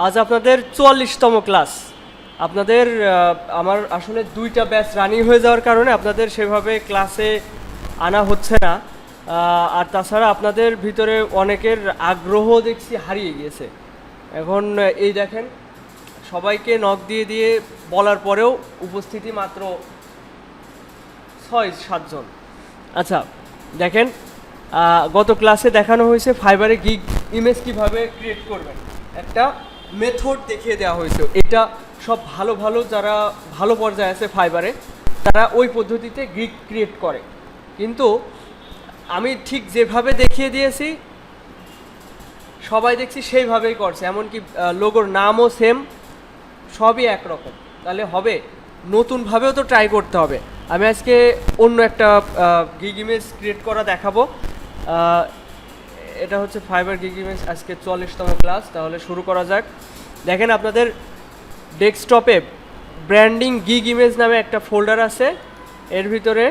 আজ আপনাদের ৪৪তম ক্লাস। আপনাদের আমার আসলে ২টা ব্যাচ রানিং হয়ে যাওয়ার কারণে আপনাদের সেভাবে ক্লাসে আনা হচ্ছে না। আর তাছাড়া আপনাদের ভিতরে অনেকের আগ্রহ দেখছি হারিয়ে গিয়েছে। এখন এই দেখেন, সবাইকে নক দিয়ে দিয়ে বলার পরেও উপস্থিতি মাত্র ৬-৭ জন। আচ্ছা দেখেন, গত ক্লাসে দেখানো হয়েছে ফাইবারে গিগ ইমেজ কীভাবে ক্রিয়েট করবেন, একটা মেথড দেখিয়ে দেওয়া হয়েছে। এটা সব ভালো ভালো যারা ভালো পর্যায়ে আছে ফাইবারে, তারা ওই পদ্ধতিতে গিগ ক্রিয়েট করে। কিন্তু আমি ঠিক যেভাবে দেখিয়ে দিয়েছি সবাই দেখছি সেইভাবেই করছে, এমনকি লোগোর নামও সেম, সবই একরকম। তাহলে হবে, নতুনভাবেও তো ট্রাই করতে হবে। আমি আজকে অন্য একটা গিগ ইমেজ ক্রিয়েট করা দেখাবো। এটা হচ্ছে ফাইবার গিগ ইমেজ, আজকে ৪৪তম ক্লাস। তাহলে শুরু করা যাক। দেখেন আপনাদের ডেস্কটপে ব্র্যান্ডিং গিগ ইমেজ নামে একটা ফোল্ডার আছে। এর ভিতরে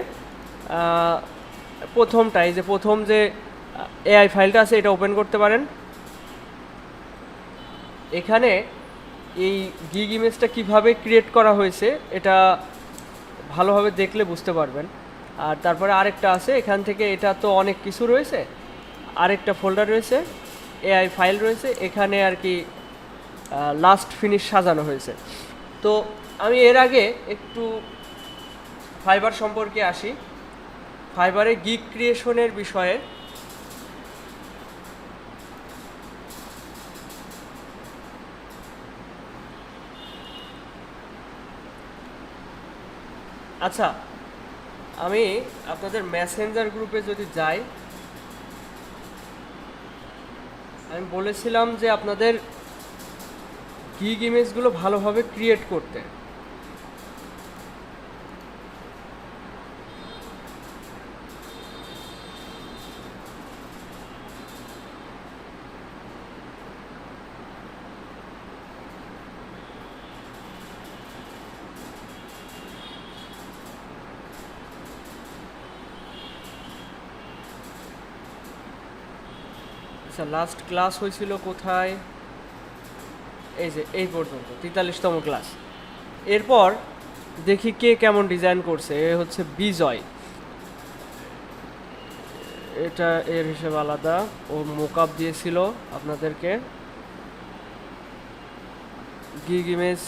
প্রথম যে এআই ফাইলটা আছে এটা ওপেন করতে পারেন। এখানে এই গিগ ইমেজটা কিভাবে ক্রিয়েট করা হয়েছে এটা ভালোভাবে দেখলে বুঝতে পারবেন। আর তারপরে আরেকটা আছে, এখান থেকে এটা তো অনেক কিছু রয়েছে, আরেকটা ফোল্ডার রয়েছে, এআই ফাইল রয়েছে, এখানে আর কি লাস্ট ফিনিশ সাজানো হয়েছে। তো আমি এর আগে একটু ফাইবার সম্পর্কে আসি। ফাইবারে গিগ ক্রিয়েশনের বিষয়ে আচ্ছা, আমি আপনাদের মেসেঞ্জার গ্রুপে যদি যাই, আমি বলেছিলাম যে আপনাদের গিগ ইমেজগুলো ভালোভাবে ক্রিয়েট করতে। আচ্ছা, লাস্ট ক্লাস হয়েছিল কোথায়? এই যে এই পর্যন্ত ৪৩তম ক্লাস। এরপর দেখি কে কেমন ডিজাইন করছে। এ হচ্ছে বিজয়, এটা এর হিসেব আলাদা, ও মোকআপ দিয়েছিল আপনাদেরকে। গিগ ইমেজ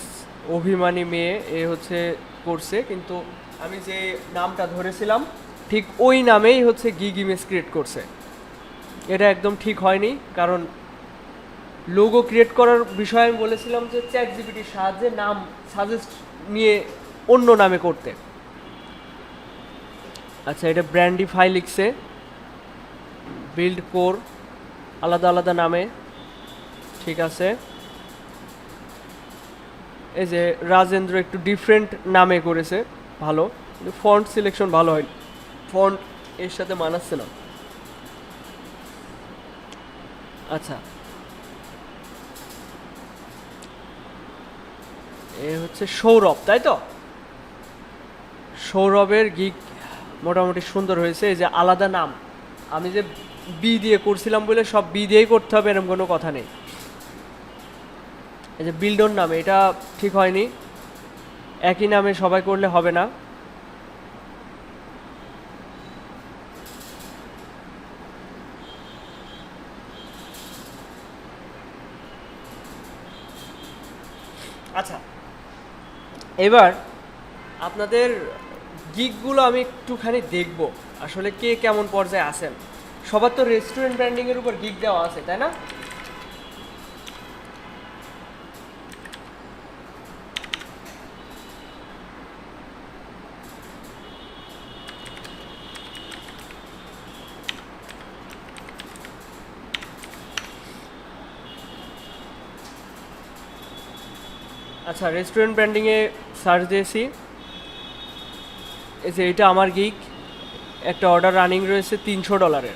অভিমানী মেয়ে, এ হচ্ছে করছে, কিন্তু আমি যে নামটা ধরেছিলাম ঠিক ওই নামেই হচ্ছে গিগ ইমেজ ক্রিয়েট করছে। এটা একদম ঠিক হয়নি, কারণ লোগো ক্রিয়েট করার বিষয়ে আমি বলেছিলাম যে চ্যাট জিপিটির সাহায্যে নাম সাজেস্ট নিয়ে অন্য নামে করতে। আচ্ছা, এটা ব্র্যান্ডিফাই লিখছে, বিল্ড কোর আলাদা আলাদা নামে, ঠিক আছে। এই যে রাজেন্দ্র একটু ডিফারেন্ট নামে করেছে, ভালো, কিন্তু ফন্ট সিলেকশন ভালো হয়নি, ফন্ট এর সাথে মানাচ্ছে না। আচ্ছা, এ হচ্ছে সৌরভ, তাই তো? সৌরভের গিগ মোটামুটি সুন্দর হয়েছে। এই যে আলাদা নাম, আমি যে বি দিয়ে করছিলাম বলে সব বি দিয়েই করতে হবে এরকম কোনো কথা নেই। এই যে বিল্ডন নামে, এটা ঠিক হয়নি, একই নামে সবাই করলে হবে না। আচ্ছা, এবার আপনাদের গিগগুলো আমি একটুখানি দেখব আসলে কে কেমন পর্যায়ে আছেন। সবার তো রেস্টুরেন্ট ব্র্যান্ডিংয়ের উপর গিগ দেওয়া আছে, তাই না? আচ্ছা, রেস্টুরেন্ট ব্র্যান্ডিংয়ে সার্চ দিয়েছি। এই যে এটা আমার গিগ, একটা অর্ডার রানিং রয়েছে $300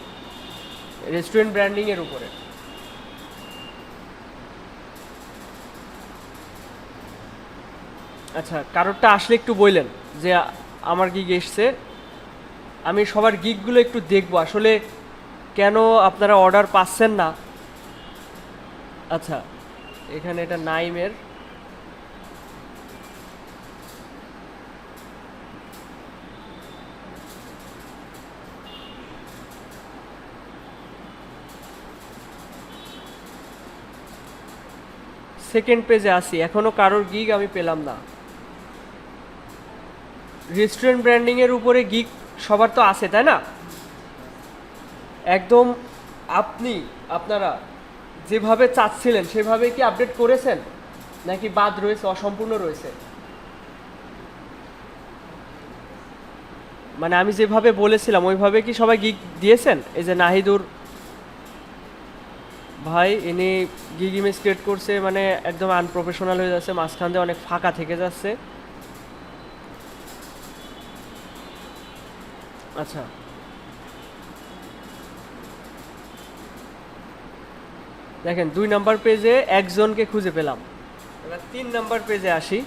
রেস্টুরেন্ট ব্র্যান্ডিংয়ের উপরে। আচ্ছা, কারোরটা আসলে একটু বললেন যে আমার গিগ এসছে। আমি সবার গিগগুলো একটু দেখবো আসলে কেন আপনারা অর্ডার পাচ্ছেন না। আচ্ছা, এখানে এটা নাইমের। সেকেন্ড পেজে আসি, এখনো কারোর গিগ আমি পেলাম না। রেস্টুরেন্ট ব্র্যান্ডিং এর উপরে গিগ সবার তো আছে, তাই না? একদম আপনারা যেভাবে চাচ্ছিলেন সেভাবে কি আপডেট করেছেন, নাকি বাদ রয়েছে, অসম্পূর্ণ রয়েছে? মানে আমি যেভাবে বলেছিলাম ওইভাবে কি সবাই গিগ দিয়েছেন? এই যে নাহিদুর ভাই, ইনি গিগ ইমেজ ক্রিয়েট করছে, মানে একদম আনপ্রফেশনাল হয়ে যাচ্ছে, মাঝখান দিয়ে অনেক ফাঁকা থেকে যাচ্ছে। আচ্ছা, দেখেন 2 নাম্বার পেজে একজনকে খুঁজে পেলাম। এবার 3 নাম্বার পেজে আসি।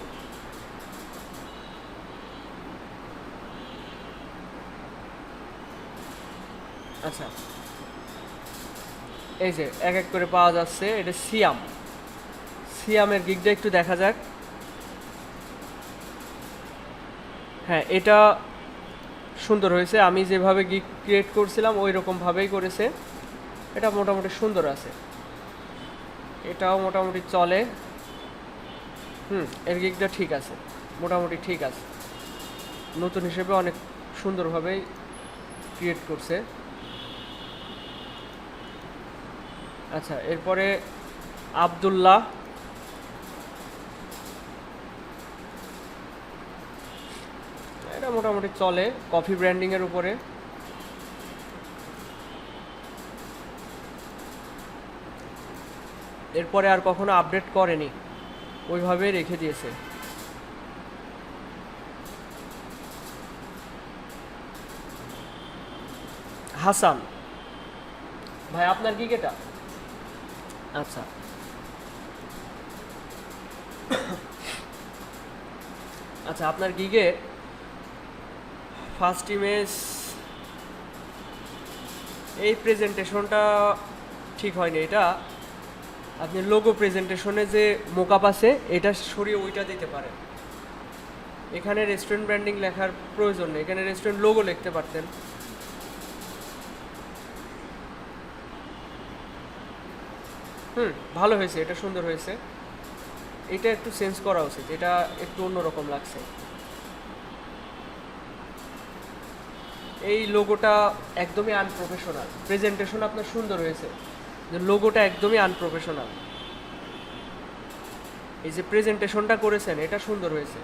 আচ্ছা, এই যে এক এক করে পাওয়া যাচ্ছে। এটা সিয়ামের গিগটা একটু দেখা যাক। হ্যাঁ, এটা সুন্দর হয়েছে, আমি যেভাবে গিগ ক্রিয়েট করছিলাম ওই রকমভাবেই করেছে। এটা মোটামুটি সুন্দর আছে, এটাও মোটামুটি চলে। এর গিগটা ঠিক আছে, মোটামুটি ঠিক আছে, নতুন হিসেবে অনেক সুন্দরভাবেই ক্রিয়েট করছে। আচ্ছা, এরপরে আব্দুল্লাহ, এটা মোটামুটি চলে, কফি ব্র্যান্ডিং এর উপরে। এরপরে আর কখনো আপডেট করেনি, ওইভাবে রেখে দিয়েছে। হাসান ভাই, আপনার কি এটা? আচ্ছা, আচ্ছা, আপনার গিগে ফার্স্ট ইমেজ, এই প্রেজেন্টেশনটা ঠিক হয়নি। এটা আপনি লোগো প্রেজেন্টেশনে যে মোকআপ আছে এটা সরিয়ে ওইটা দিতে পারেন। এখানে রেস্টুরেন্ট ব্র্যান্ডিং লেখার প্রয়োজন নেই, এখানে রেস্টুরেন্ট লোগো লিখতে পারতেন। ভালো হয়েছে, এটা সুন্দর হয়েছে। এটা একটু চেঞ্জ করা উচিত, এটা একটু অন্যরকম লাগছে। এই লোগোটা একদমই আনপ্রফেশনাল। প্রেজেন্টেশন আপনার সুন্দর হয়েছে, যে লোগোটা একদমই আনপ্রফেশনাল। এই যে প্রেজেন্টেশনটা করেছেন এটা সুন্দর হয়েছে।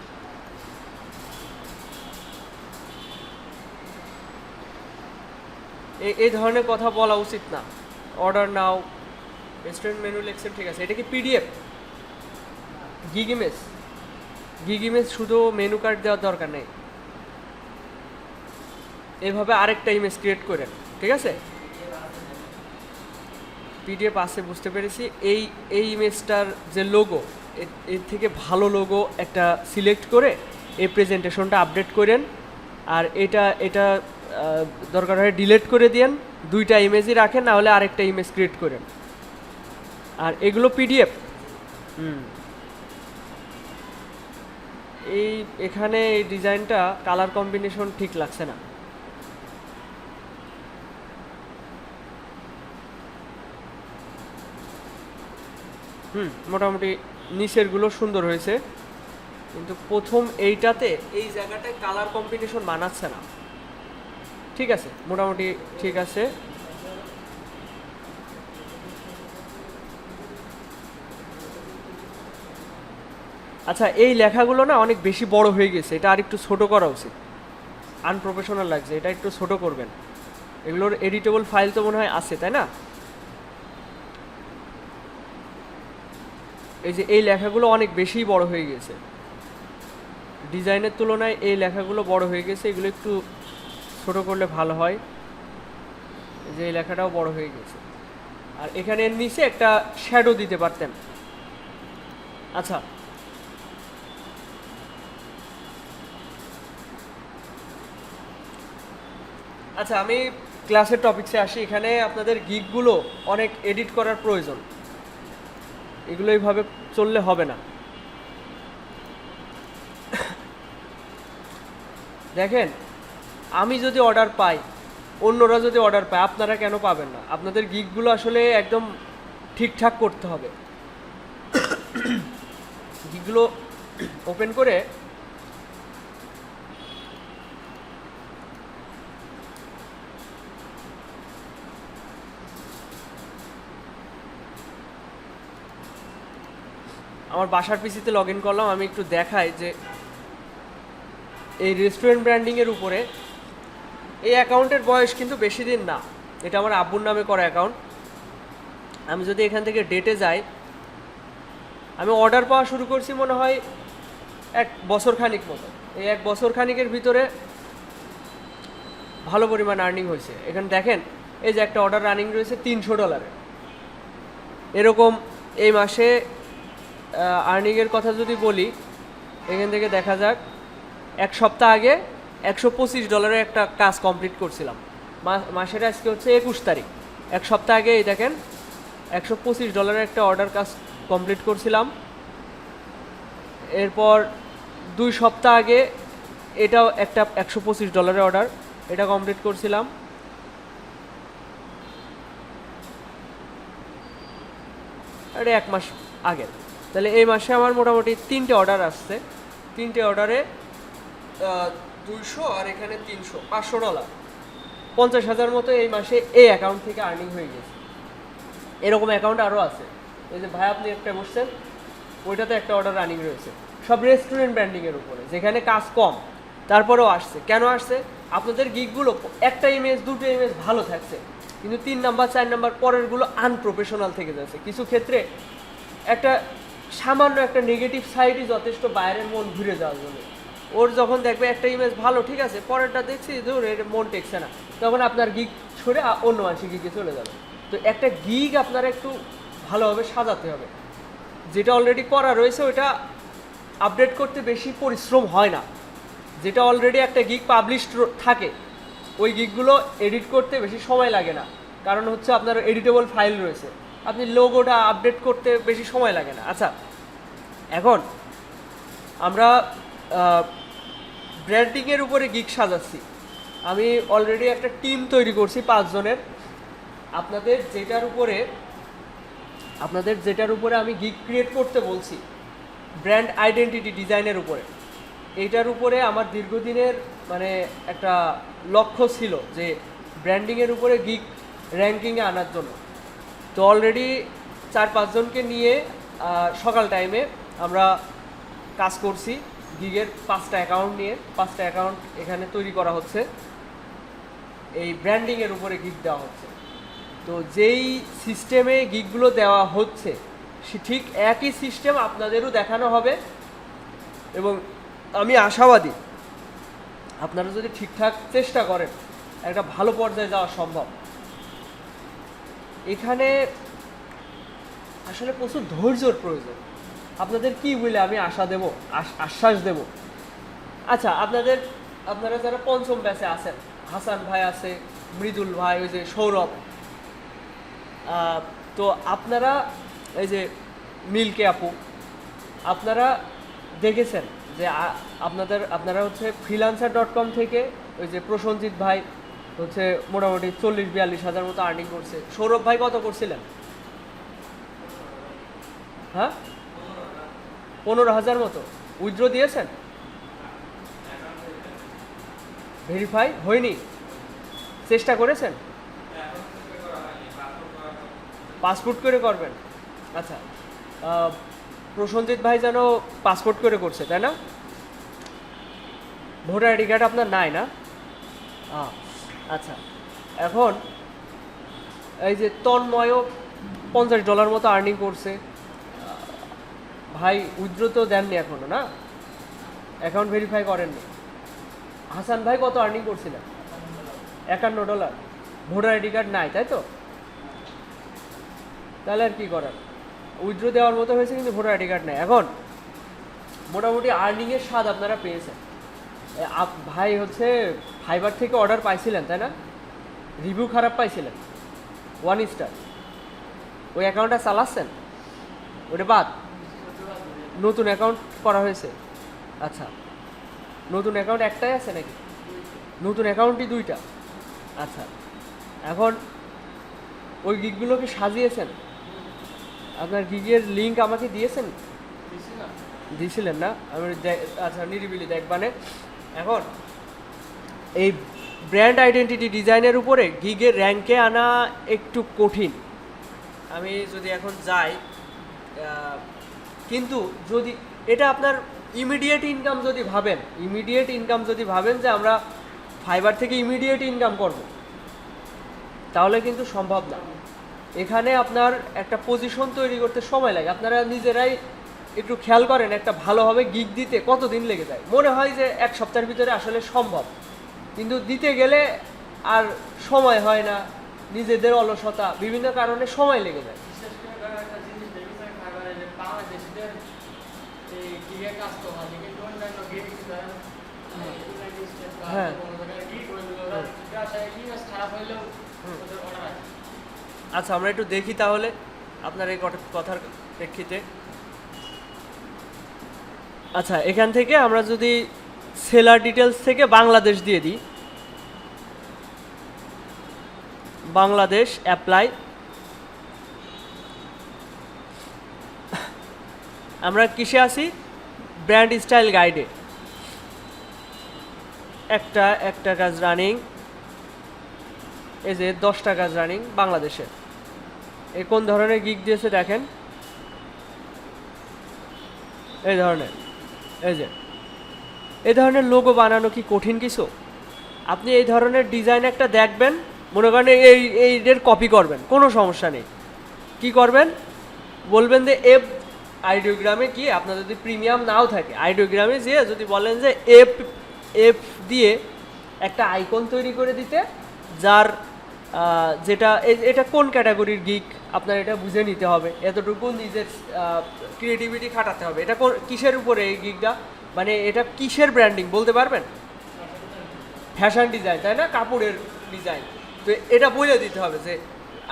এই ধরনের কথা বলা উচিত না। অর্ডার নাও, রেস্টুরেন্ট মেনু লিখছেন, ঠিক আছে। এটা কি পিডিএফ? গিগ ইমেজ শুধু মেনু কার্ড দেওয়ার দরকার নেই, এভাবে আরেকটা ইমেজ ক্রিয়েট করেন, ঠিক আছে? পিডিএফ আছে, বুঝতে পেরেছি। এই ইমেজটার যে লোগো, এর থেকে ভালো লোগো একটা সিলেক্ট করে এই প্রেজেন্টেশনটা আপডেট করেন। আর এটা দরকার হয় ডিলিট করে দিয়েন, 2টা ইমেজই রাখেন, না হলে আরেকটা ইমেজ ক্রিয়েট করেন। আর এগুলো পিডিএফ। এখানে এই ডিজাইনটা কালার কম্বিনেশন ঠিক লাগছে না। মোটামুটি নিচেরগুলো সুন্দর হয়েছে, কিন্তু প্রথম এইটাতে এই জায়গাটায় কালার কম্বিনেশন মানাচ্ছে না। ঠিক আছে, মোটামুটি ঠিক আছে। আচ্ছা, এই লেখাগুলো না অনেক বেশি বড় হয়ে গেছে, এটা আরেকটু ছোট করা উচিত, আনপ্রফেশনাল লাগছে, এটা একটু ছোট করবেন। এগুলোর এডিটেবল ফাইল তো মনে হয় আছে, তাই না? এই যে এই লেখাগুলো অনেক বেশি বড় হয়ে গেছে, ডিজাইনের তুলনায় এই লেখাগুলো বড় হয়ে গেছে, এগুলো একটু ছোট করলে ভালো হয়। এই যে এই লেখাটাও বড় হয়ে গেছে। আর এখানে এর নিচে একটা শ্যাডো দিতে পারতেন। আচ্ছা, আচ্ছা, আমি ক্লাসের টপিকসে আসি। এখানে আপনাদের গিগগুলো অনেক এডিট করার প্রয়োজন। এগুলো এইভাবে চললে হবে না। দেখেন, আমি যদি অর্ডার পাই, অন্যরা যদি অর্ডার পায়, আপনারা কেন পাবেন না? আপনাদের গিগগুলো আসলে একদম ঠিকঠাক করতে হবে। গিগগুলো ওপেন করে আমার বাসার পিসিতে লগ ইন করলাম। আমি একটু দেখাই যে এই রেস্টুরেন্ট ব্র্যান্ডিংয়ের উপরে এই অ্যাকাউন্টের বয়স কিন্তু বেশি দিন না, এটা আমার আব্বুর নামে করা অ্যাকাউন্ট। আমি যদি এখান থেকে ডেটে যাই, আমি অর্ডার পাওয়া শুরু করছি মনে হয় 1 বছর খানিক মতো। এই 1 বছর খানিকের ভিতরে ভালো পরিমাণ আর্নিং হয়েছে। এখানে দেখেন, এই যে একটা অর্ডার রানিং রয়েছে $300। এরকম এই মাসে আর্নিংয়ের কথা যদি বলি, এখান থেকে দেখা যাক, 1 সপ্তাহ আগে $125 একটা কাজ কমপ্লিট করছিলাম। মাসের আজকে হচ্ছে 21 তারিখ। 1 সপ্তাহ আগে এই দেখেন $125 একটা অর্ডার কাজ কমপ্লিট করছিলাম। এরপর 2 সপ্তাহ আগে এটাও একটা $125 অর্ডার, এটা কমপ্লিট করছিলাম। এটা 1 মাস আগে। তাহলে এই মাসে আমার মোটামুটি 3টে অর্ডার আসছে। 3টে অর্ডারে 200 আর এখানে 300, $500, 50,000 মতো এই মাসে এই অ্যাকাউন্ট থেকে আর্নিং হয়ে গেছে। এরকম অ্যাকাউন্ট আরও আছে। এই যে ভাই আপনি একটা বসছেন, ওইটাতে একটা অর্ডার রানিং রয়েছে। সব রেস্টুরেন্ট ব্র্যান্ডিংয়ের উপরে, যেখানে কাজ কম, তারপরেও আসছে। কেন আসছে? আপনাদের গিগগুলো একটা ইমেজ, 2টো ইমেজ ভালো থাকছে, কিন্তু 3 নাম্বার 4 নাম্বার পরেরগুলো আনপ্রফেশনাল থেকে যাচ্ছে। কিছু ক্ষেত্রে একটা সামান্য একটা নেগেটিভ সাইডই যথেষ্ট বাইরের মন ঘুরে যাওয়ার জন্য। ওর যখন দেখবে একটা ইমেজ ভালো, ঠিক আছে, পরেরটা দেখছি ধর এর মন টেকছে না, তখন আপনার গিগ ছড়ে অন্য মানুষের গিগে চলে যাবে। তো একটা গিগ আপনারা একটু ভালোভাবে সাজাতে হবে। যেটা অলরেডি করা রয়েছে ওইটা আপডেট করতে বেশি পরিশ্রম হয় না। যেটা অলরেডি একটা গিগ পাবলিশড থাকে, ওই গিগগুলো এডিট করতে বেশি সময় লাগে না, কারণ হচ্ছে আপনার এডিটেবল ফাইল রয়েছে। আপনি লোগোটা আপডেট করতে বেশি সময় লাগে না। আচ্ছা, এখন আমরা ব্র্যান্ডিংয়ের উপরে গিগ সাজাচ্ছি। আমি অলরেডি একটা টিম তৈরি করছি 5 জনের। আপনাদের যেটার উপরে আমি গিগ ক্রিয়েট করতে বলছি, ব্র্যান্ড আইডেন্টিটি ডিজাইনের উপরে, এইটার উপরে আমার দীর্ঘদিনের মানে একটা লক্ষ্য ছিল যে ব্র্যান্ডিংয়ের উপরে গিগ র্যাঙ্কিংয়ে আনার জন্য। তো অলরেডি 4-5 জনকে নিয়ে সকাল টাইমে আমরা কাজ করছি। গিগের 5টা অ্যাকাউন্ট নিয়ে 5টা অ্যাকাউন্ট এখানে তৈরি করা হচ্ছে, এই ব্র্যান্ডিংয়ের উপরে গিগ দেওয়া হচ্ছে। তো যেই সিস্টেমে গিগগুলো দেওয়া হচ্ছে, ঠিক একই সিস্টেম আপনাদেরও দেখানো হবে, এবং আমি আশাবাদী আপনারা যদি ঠিকঠাক চেষ্টা করেন একটা ভালো পর্যায়ে যাওয়া সম্ভব। এখানে আসলে প্রচুর ধৈর্যর প্রয়োজন। আপনাদের কি বলে আমি আশ্বাস দেব? আচ্ছা, আপনারা যারা 5ম ব্যাচে আছেন, হাসান ভাই আছে, মৃদুল ভাই, ওই যে সৌরভ, তো আপনারা এই যে মিল্কে আপু, আপনারা দেখেছেন যে আপনারা হচ্ছে freelancer.com থেকে ওই যে প্রসঞ্জিৎ ভাই হচ্ছে মোটামুটি 40-42 হাজার মতো আর্নিং করছে। সৌরভ ভাই কত করছিলেন? হ্যাঁ, 15,000 মতো উইথড্র দিয়েছেন? ভেরিফাই হয়নি? চেষ্টা করেছেন? পাসপোর্ট করে করবেন? আচ্ছা, প্রসঞ্জিৎ ভাই যেন পাসপোর্ট করে করছে, তাই না? ভোটার আইডি কার্ড আপনার নাই না? আচ্ছা, এখন এই যে তন্ময়ও $50 মতো আর্নিং করছে। ভাই উইথড্র তো দেননি এখনো না, অ্যাকাউন্ট ভেরিফাই করেননি। হাসান ভাই কত আর্নিং করছিলেন? $51। ভোটার আইডি কার্ড নাই, তাই তো? তাহলে আর কি করার, উইথড্র দেওয়ার মতো হয়েছে কিন্তু ভোটার আইডি কার্ড নেই। এখন মোটামুটি আর্নিংয়ের স্বাদ আপনারা পেয়েছেন। ভাই হচ্ছে ফাইবার থেকে অর্ডার পাইছিলেন, তাই না? রিভিউ খারাপ পাইছিলেন, 1 স্টার। ওই অ্যাকাউন্টটা চালাচ্ছেন? ওটা বাদ, নতুন অ্যাকাউন্ট করা হয়েছে। আচ্ছা, নতুন অ্যাকাউন্ট একটাই আছে নাকি? নতুন অ্যাকাউন্টই দুইটা। আচ্ছা, এখন ওই গিগগুলো কি সাজিয়েছেন? আপনার গিগের লিঙ্ক আমাকে দিয়েছেন? দিয়েছিলেন না? আমি আচ্ছা নিরিবিলি দেখবানে। এখন এই ব্র্যান্ড আইডেন্টিটি ডিজাইনের উপরে গিগের র্যাঙ্কে আনা একটু কঠিন। আমি যদি এখন যাই, কিন্তু যদি এটা আপনার ইমিডিয়েট ইনকাম যদি ভাবেন যে আমরা ফাইবার থেকে ইমিডিয়েট ইনকাম করব, তাহলে কিন্তু সম্ভব না। এখানে আপনার একটা পজিশন তৈরি করতে সময় লাগে। আপনারা নিজেরাই একটু খেয়াল করেন, একটা ভালোভাবে গিগ দিতে কতদিন লেগে যায়। মনে হয় যে এক সপ্তাহের ভিতরে আসলে সম্ভব, কিন্তু দিতে গেলে আর সময় হয় না, নিজেদের অলসতা, বিভিন্ন কারণে সময় লেগে যায়। হ্যাঁ, আচ্ছা আমরা একটু দেখি তাহলে আপনার এই কথার প্রেক্ষিতে। আচ্ছা, এখান থেকে আমরা যদি সেলার ডিটেলস থেকে বাংলাদেশ দিয়ে দিই, বাংলাদেশ অ্যাপ্লাই, আমরা কিসে আসি? ব্র্যান্ড স্টাইল গাইডে। একটা কাজ রানিং, এই যে 10টা কাজ রানিং বাংলাদেশে। এই কোন ধরনের গিগ দিয়েছে দেখেন, এই ধরনের, এই ধরনের লোগো বানানো কি কঠিন কিছু? আপনি এই ধরনের ডিজাইন একটা দেখবেন, মনে করেন এইদের কপি করবেন, কোনো সমস্যা নেই। কি করবেন? বলবেন যে এফ আইডিওগ্রামে কি, আপনার যদি প্রিমিয়াম নাও থাকে, আইডিওগ্রামে যেয়ে যদি বলেন যে এফ দিয়ে একটা আইকন তৈরি করে দিতে, যার যেটা এটা কোন ক্যাটাগরির গিগ আপনার এটা বুঝে নিতে হবে, এতটুকু নিজের ক্রিয়েটিভিটি খাটাতে হবে। এটা কিসের উপরে এই গিগটা, মানে এটা কিসের ব্র্যান্ডিং বলতে পারবেন? ফ্যাশন ডিজাইন, তাই না? কাপড়ের ডিজাইন। তো এটা বলে দিতে হবে যে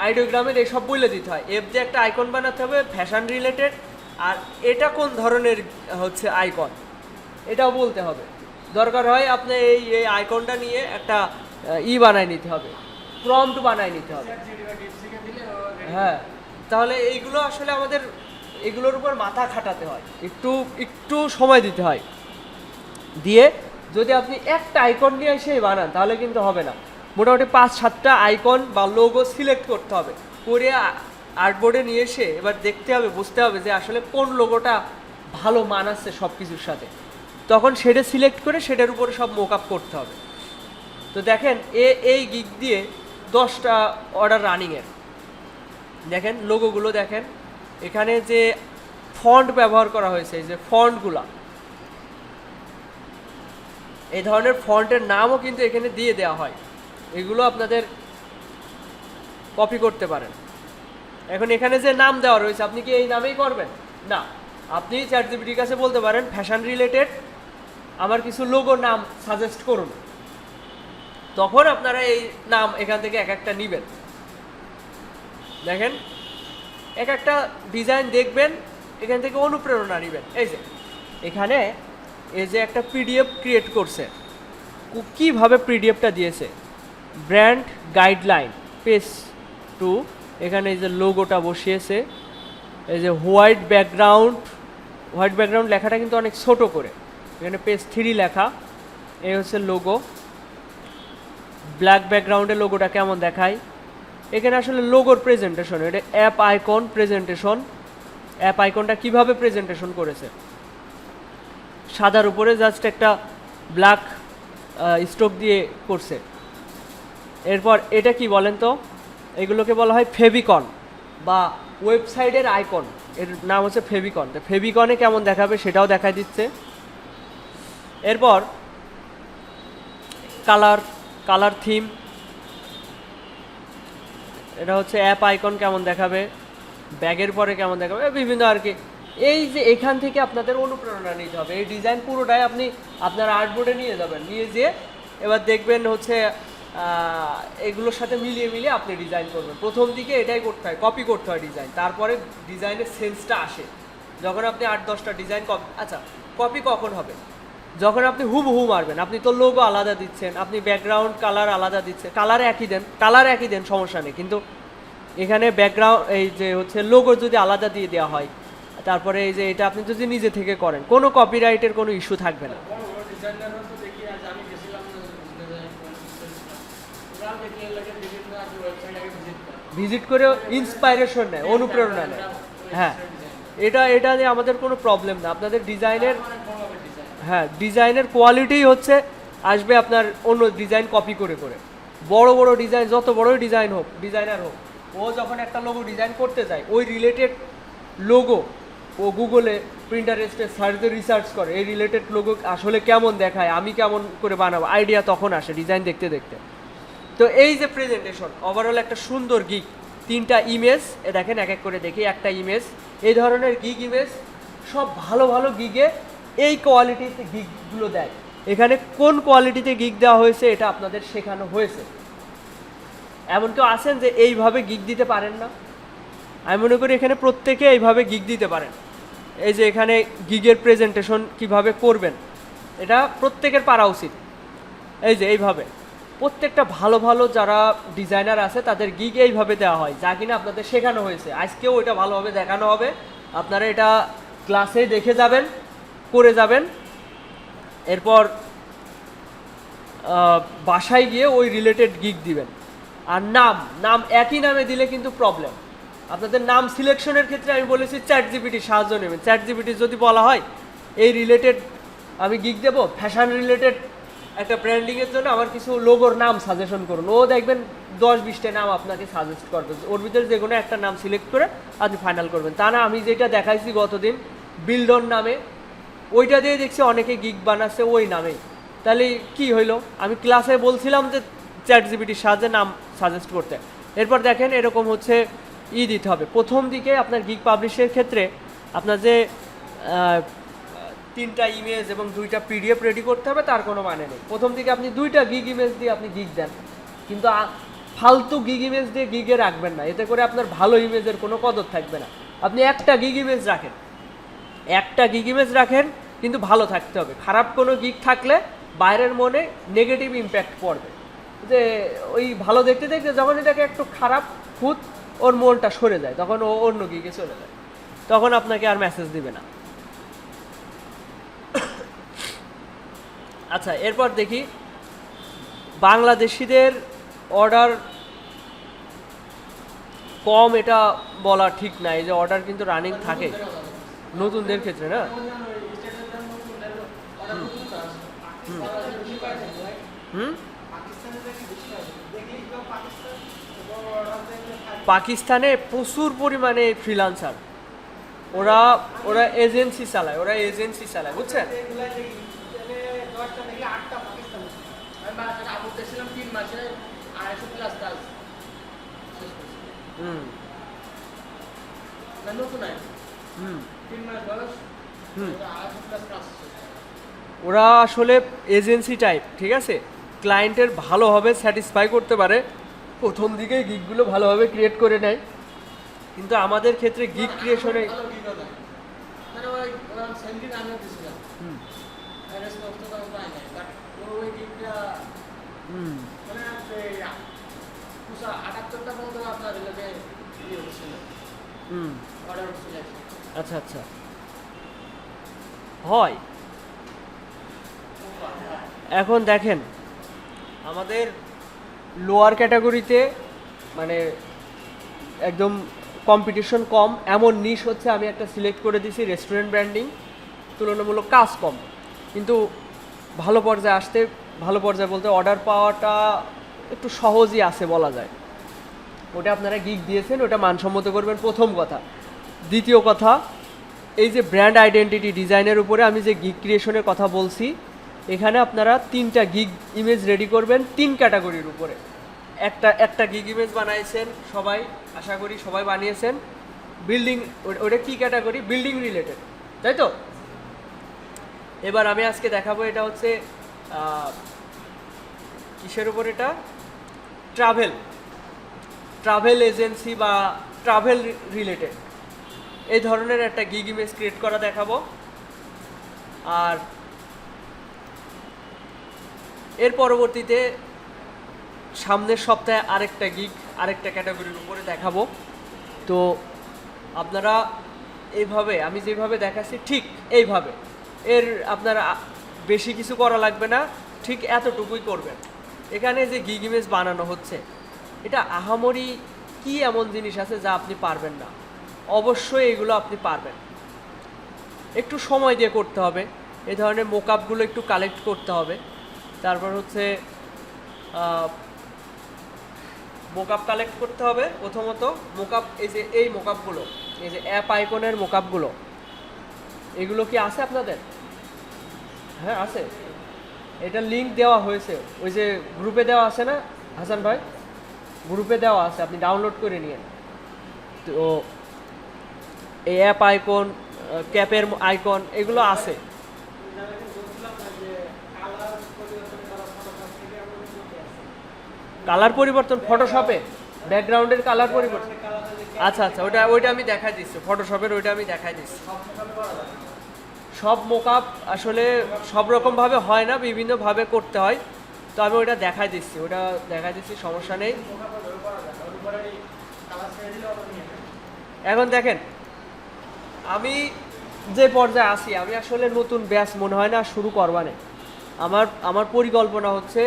আইডিওগ্রামের এইসব বলে দিতে হয়। এফ দিয়ে একটা আইকন বানাতে হবে ফ্যাশন রিলেটেড, আর এটা কোন ধরনের হচ্ছে আইকন এটাও বলতে হবে। দরকার হয় আপনি এই আইকনটা নিয়ে একটা বানায় নিতে হবে, প্রম্পট বানায় নিতে হবে। হ্যাঁ, তাহলে এইগুলো আসলে আমাদের এগুলোর উপর মাথা খাটাতে হয়, একটু সময় দিতে হয়। দিয়ে যদি আপনি একটা আইকন নিয়ে এসে বানান তাহলে কিন্তু হবে না। মোটামুটি 5-7টা আইকন বা লোগো সিলেক্ট করতে হবে, করে আর্টবোর্ডে নিয়ে এসে এবার দেখতে হবে, বুঝতে হবে যে আসলে কোন লোগোটা ভালো মানাচ্ছে সব কিছুর সাথে। তখন সেটা সিলেক্ট করে সেটার উপরে সব মোক আপ করতে হবে। তো দেখেন এই গিগ দিয়ে 10টা অর্ডার রানিংয়ের। দেখেন লোগোগুলো দেখেন, এখানে যে ফন্ট ব্যবহার করা হয়েছে, এই যে ফন্টগুলা, এই ধরনের ফন্টের নামও কিন্তু এখানে দিয়ে দেওয়া হয়। এগুলো আপনাদের কপি করতে পারেন। এখন এখানে যে নাম দেওয়া রয়েছে, আপনি কি এই নামেই করবেন? না, আপনি চ্যাটজিপিটির কাছে বলতে পারেন ফ্যাশন রিলেটেড আমার কিছু লোগো নাম সাজেস্ট করুন, তখন আপনারা এই নাম এখান থেকে এক একটা নেবেন। দেখেন এক একটা ডিজাইন দেখবেন, এখান থেকে অনুপ্রেরণা নেবেন। এই যে এখানে এই যে একটা পিডিএফ ক্রিয়েট করছে, কীভাবে পিডিএফটা দিয়েছে, ব্র্যান্ড গাইডলাইন পেজ 2, এখানে এই যে লোগোটা বসিয়েছে, এই যে হোয়াইট ব্যাকগ্রাউন্ড লেখাটা কিন্তু অনেক ছোট করে, এখানে পেজ 3 লেখা, এই হচ্ছে লোগো। ব্ল্যাক ব্যাকগ্রাউন্ডে লোগোটা কেমন দেখায়, এখানে আসলে লোগোর প্রেজেন্টেশন, এটা অ্যাপ আইকন প্রেজেন্টেশন, অ্যাপ আইকনটা কিভাবে প্রেজেন্টেশন করেছে, সাদার উপরে জাস্ট একটা ব্ল্যাক স্ট্রোক দিয়ে করছে। এরপর এটা কি বলেন তো, এগুলোকে বলা হয় ফেভিকন বা ওয়েবসাইটের আইকন, এর নাম হচ্ছে ফেভিকন। তো ফেভিকনে কেমন দেখাবে সেটাও দেখাই দিচ্ছে। এরপর কালার থিম, এটা হচ্ছে অ্যাপ আইকন কেমন দেখাবে, ব্যাগের পরে কেমন দেখাবে, বিভিন্ন আর কি। এই যে এখান থেকে আপনাদের অনুপ্রেরণা নিতে হবে। এই ডিজাইন পুরোটাই আপনি আপনার আর্টবোর্ডে নিয়ে যাবেন, নিয়ে যেয়ে এবার দেখবেন হচ্ছে এগুলোর সাথে মিলিয়ে মিলিয়ে আপনি ডিজাইন করবেন। প্রথম দিকে এটাই করতে হয়, কপি করতে হয় ডিজাইন, তারপরে ডিজাইনের সেন্সটা আসে। যখন আপনি 8-10টা ডিজাইন আচ্ছা কপি কখন হবে? যখন আপনি হুবহু মারবেন। আপনি তো লোগো আলাদা দিচ্ছেন, আপনি ব্যাকগ্রাউন্ড কালার আলাদা দিচ্ছেন, কালার একই দেন সমস্যা নেই, কিন্তু এখানে ব্যাকগ্রাউন্ড এই যে হচ্ছে লোগো যদি আলাদা দিয়ে দেওয়া হয়, তারপরে এই যে এটা আপনি যদি নিজে থেকে করেন, কোনো কপিরাইটের কোনো ইস্যু থাকবে না। ভিজিট করে ইন্সপাইরেশন নেয়, অনুপ্রেরণা নেয়। হ্যাঁ, এটা নিয়ে আমাদের কোনো প্রবলেম না। আপনাদের ডিজাইনের, হ্যাঁ ডিজাইনের কোয়ালিটি হচ্ছে আসবে আপনার অন্য ডিজাইন কপি করে করে। বড় বড় ডিজাইন, যত বড়ই ডিজাইন হোক, ডিজাইনার হোক, ও যখন একটা লোগো ডিজাইন করতে যায়, ওই রিলেটেড লোগো ও গুগলে প্রিন্টারেস্টে সার্চে রিসার্চ করে, এই রিলেটেড লোগো আসলে কেমন দেখায়, আমি কেমন করে বানাবো, আইডিয়া তখন আসে ডিজাইন দেখতে দেখতে। তো এই যে প্রেজেন্টেশন, ওভারঅল একটা সুন্দর গিগ, 3টা ইমেজ দেখেন, এক এক করে দেখি। একটা ইমেজ, এই ধরনের গিগ ইমেজ সব ভালো ভালো গিগে এই কোয়ালিটিতে গিগগুলো দেয়। এখানে কোন কোয়ালিটিতে গিগ দেওয়া হয়েছে এটা আপনাদের শেখানো হয়েছে। এমন কেউ আছেন যে এইভাবে গিগ দিতে পারেন না? আমি মনে করি এখানে প্রত্যেকে এইভাবে গিগ দিতে পারেন। এই যে এখানে গিগের প্রেজেন্টেশন কিভাবে করবেন, এটা প্রত্যেকের পারা উচিত। এই যে এইভাবে প্রত্যেকটা ভালো ভালো যারা ডিজাইনার আছে তাদের গিগ এইভাবে দেওয়া হয়, যা কিনা আপনাদের শেখানো হয়েছে। আজকেও এটা ভালোভাবে দেখানো হবে, আপনারা এটা ক্লাসে দেখে যাবেন, করে যাবেন। এরপর বাসায় গিয়ে ওই রিলেটেড গিগ দিবেন। আর নাম একই নামে দিলে কিন্তু প্রবলেম। আপনাদের নাম সিলেকশনের ক্ষেত্রে আমি বলেছি চ্যাট জিপিটির সাহায্য নেবেন। চ্যাট জিপিটি যদি বলা হয় এই রিলেটেড আমি গিগ দেবো, ফ্যাশন রিলেটেড একটা ব্র্যান্ডিংয়ের জন্য আমার কিছু লোগোর নাম সাজেশন করুন, ও দেখবেন 10-20টা নাম আপনাকে সাজেস্ট করবে। ওর ভিতরে যে কোনো একটা নাম সিলেক্ট করে আপনি ফাইনাল করবেন। তা না, আমি যেটা দেখাইছি গতদিন বিল্ডন নামে, ওইটা দিয়ে দেখছি অনেকে গিগ বানাচ্ছে ওই নামেই। তাহলে কি হইলো? আমি ক্লাসে বলছিলাম যে চ্যাট জিপিটির সাহায্যে নাম সাজেস্ট করতে। এরপর দেখেন এরকম হচ্ছে দিতে হবে। প্রথম দিকে আপনার গিগ পাবলিশের ক্ষেত্রে আপনার যে 3টা ইমেজ এবং 2টা পিডিএফ রেডি করতে হবে তার কোনো মানে নেই। প্রথম দিকে আপনি 2টা গিগ ইমেজ দিয়ে আপনি গিগ দেন, কিন্তু ফালতু গিগ ইমেজ দিয়ে গিগে রাখবেন না, এতে করে আপনার ভালো ইমেজের কোনো কদর থাকবে না। আপনি একটা গিগ ইমেজ রাখেন, কিন্তু ভালো থাকতে হবে। খারাপ কোনো গিগ থাকলে বাইরের মনে নেগেটিভ ইম্প্যাক্ট পড়বে, যে ওই ভালো দেখতে দেখতে যখন এটাকে একটু খারাপ ওর মনটা সরে যায়, তখন ও অন্য গিগে চলে যায়, তখন আপনাকে আর মেসেজ দিবে না। আচ্ছা, এরপর দেখি বাংলাদেশিদের অর্ডার কম, এটা বলা ঠিক না। এই যে অর্ডার কিন্তু রানিং থাকে নতুনদের ক্ষেত্রে, না? পাকিস্তানে প্রচুর পরিমাণে ফ্রিল্যান্সার, ওরা এজেন্সি চালায়, বুঝছেন? ওরা আসলে এজেন্সি টাইপ, ঠিক আছে? ক্লায়েন্টের ভালোভাবে স্যাটিসফাই করতে পারে, প্রথম দিকে গিগগুলো ভালোভাবে ক্রিয়েট করে নেয়। কিন্তু আমাদের ক্ষেত্রে গিগ ক্রিয়েশনে আচ্ছা আচ্ছা হয়। এখন দেখেন আমাদের লোয়ার ক্যাটাগরিতে মানে একদম কম্পিটিশন কম, এমন নিশ হচ্ছে আমি একটা সিলেক্ট করে দিছি রেস্টুরেন্ট ব্র্যান্ডিং, তুলনামূলক কাজ কম, কিন্তু ভালো পর্যায়ে বলতে অর্ডার পাওয়াটা একটু সহজই আছে বলা যায়। ওটা আপনারা গিগ দিয়েছেন, ওটা মানসম্মত করবেন, প্রথম কথা। দ্বিতীয় কথা, এই যে ব্র্যান্ড আইডেন্টিটি ডিজাইনের উপরে আমি যে গিগ ক্রিয়েশনের কথা বলছি, এখানে আপনারা 3টা গিগ ইমেজ রেডি করবেন 3 ক্যাটাগরির উপরে। একটা গিগ ইমেজ বানাইছেন সবাই, আশা করি সবাই বানিয়েছেন। বিল্ডিং, ওটা কি ক্যাটাগরি? বিল্ডিং রিলেটেড, তাই তো? এবার আমি আজকে দেখাবো এটা হচ্ছে কিসের উপর, এটা ট্রাভেল ট্রাভেল এজেন্সি বা ট্রাভেল রিলেটেড এই ধরনের একটা গিগ ইমেজ ক্রিয়েট করা দেখাবো। আর এর পরবর্তীতে সামনের সপ্তাহে আরেকটা গিগ আরেকটা ক্যাটাগরির উপরে দেখাবো। তো আপনারা এইভাবে আমি যেভাবে দেখাচ্ছি ঠিক এইভাবে, এর আপনারা বেশি কিছু করা লাগবে না, ঠিক এতটুকুই করবেন। এখানে যে গিগ ইমেজ বানানো হচ্ছে এটা আহামরি কি এমন জিনিস আছে যা আপনি পারবেন না? অবশ্যই এগুলো আপনি পারবেন, একটু সময় দিয়ে করতে হবে। এই ধরনের মোকআপগুলো একটু কালেক্ট করতে হবে। তারপর হচ্ছে মোকআপ কালেক্ট করতে হবে। প্রথমত মোকআপ, এই যে এই মোকআপগুলো, এই যে অ্যাপ আইকনের মোকআপগুলো, এগুলো কি আছে আপনাদের? হ্যাঁ আছে, এটা লিঙ্ক দেওয়া হয়েছে, ওই যে গ্রুপে দেওয়া আছে না হাসান ভাই, গ্রুপে দেওয়া আছে, আপনি ডাউনলোড করে নিন। তো এই অ্যাপ আইকন, ক্যাপের আইকন এগুলো আছে। কালার পরিবর্তন ফটোশপে, ব্যাকগ্রাউন্ডের কালার পরিবর্তন, আচ্ছা আচ্ছা, ওইটা আমি দেখাই দিচ্ছি, ফটোশপের ওইটা আমি দেখাই দিচ্ছি। সব মোকআপ আসলে সব রকমভাবে হয় না, বিভিন্নভাবে করতে হয়। তো আমি ওইটা দেখাই দিচ্ছি, সমস্যা নেই। এখন দেখেন আমি যে পর্যায়ে আছি, আমি আসলে নতুন ব্যাচ মনে হয় না শুরু করবানে। আমার পরিকল্পনা হচ্ছে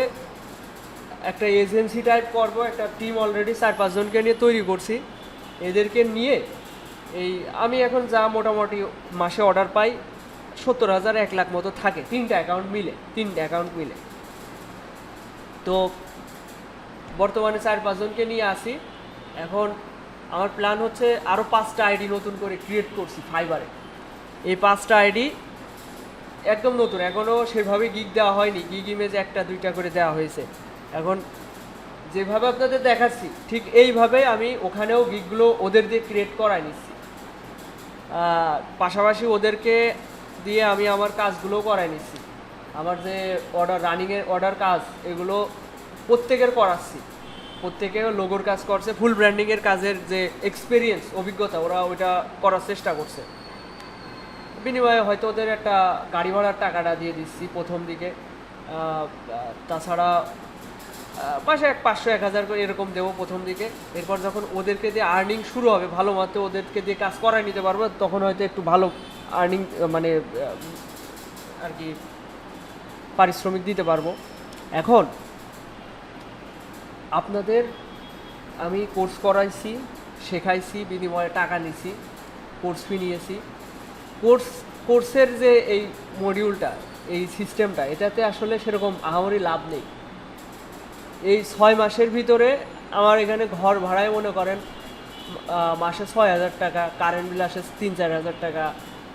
একটা এজেন্সি টাইপ করব, একটা টিম অলরেডি 4-5 জনকে নিয়ে তৈরি করছি। এদেরকে নিয়ে এই আমি এখন যা মোটামুটি মাসে অর্ডার পাই 70,000-1 লাখ মতো থাকে, 3টা অ্যাকাউন্ট মিলে। তো বর্তমানে 4-5 জনকে নিয়ে আসি। এখন আমার প্ল্যান হচ্ছে আরও 5টা আইডি নতুন করে ক্রিয়েট করছি ফাইবারে। এই 5টা আইডি একদম নতুন, এখনও সেভাবে গিগ দেওয়া হয়নি, গিগ ইমেজ 1-2টা করে দেওয়া হয়েছে। এখন যেভাবে আপনাদের দেখাচ্ছি ঠিক এইভাবে আমি ওখানেও গিগগুলো ওদের দিয়ে ক্রিয়েট করাই নিচ্ছি, পাশাপাশি ওদেরকে দিয়ে আমি আমার কাজগুলো করাই নিচ্ছি। আমার যে রানিংয়ের অর্ডার কাজ এগুলো প্রত্যেকের করাচ্ছি, প্রত্যেকে লোগোর কাজ করছে, ফুল ব্র্যান্ডিংয়ের কাজের যে এক্সপিরিয়েন্স অভিজ্ঞতা ওরা ওইটা করার চেষ্টা করছে। বিনিময়ে হয়তো ওদের একটা গাড়ি ভাড়ার টাকাটা দিয়ে দিচ্ছি প্রথম দিকে, তাছাড়া মাসে 500-1000 করে এরকম দেবো প্রথম দিকে। এরপর যখন ওদেরকে দিয়ে আর্নিং শুরু হবে, ভালো মতো ওদেরকে দিয়ে কাজ করাই নিতে পারবো, তখন হয়তো একটু ভালো আর্নিং মানে আর কি পারিশ্রমিক দিতে পারবো। এখন আপনাদের আমি কোর্স করাইছি, শেখাইছি, বিনিময়ে টাকা নিছি, কোর্স ফি নিয়েছি। কোর্সের যে এই মডিউলটা, এই সিস্টেমটা, এটাতে আসলে সেরকম আহামরি লাভ নেই। এই 6 মাসের ভিতরে আমার এখানে ঘর ভাড়ায় মনে করেন মাসে 6,000 টাকা, কারেন্ট বিল আসে 3-4 হাজার টাকা,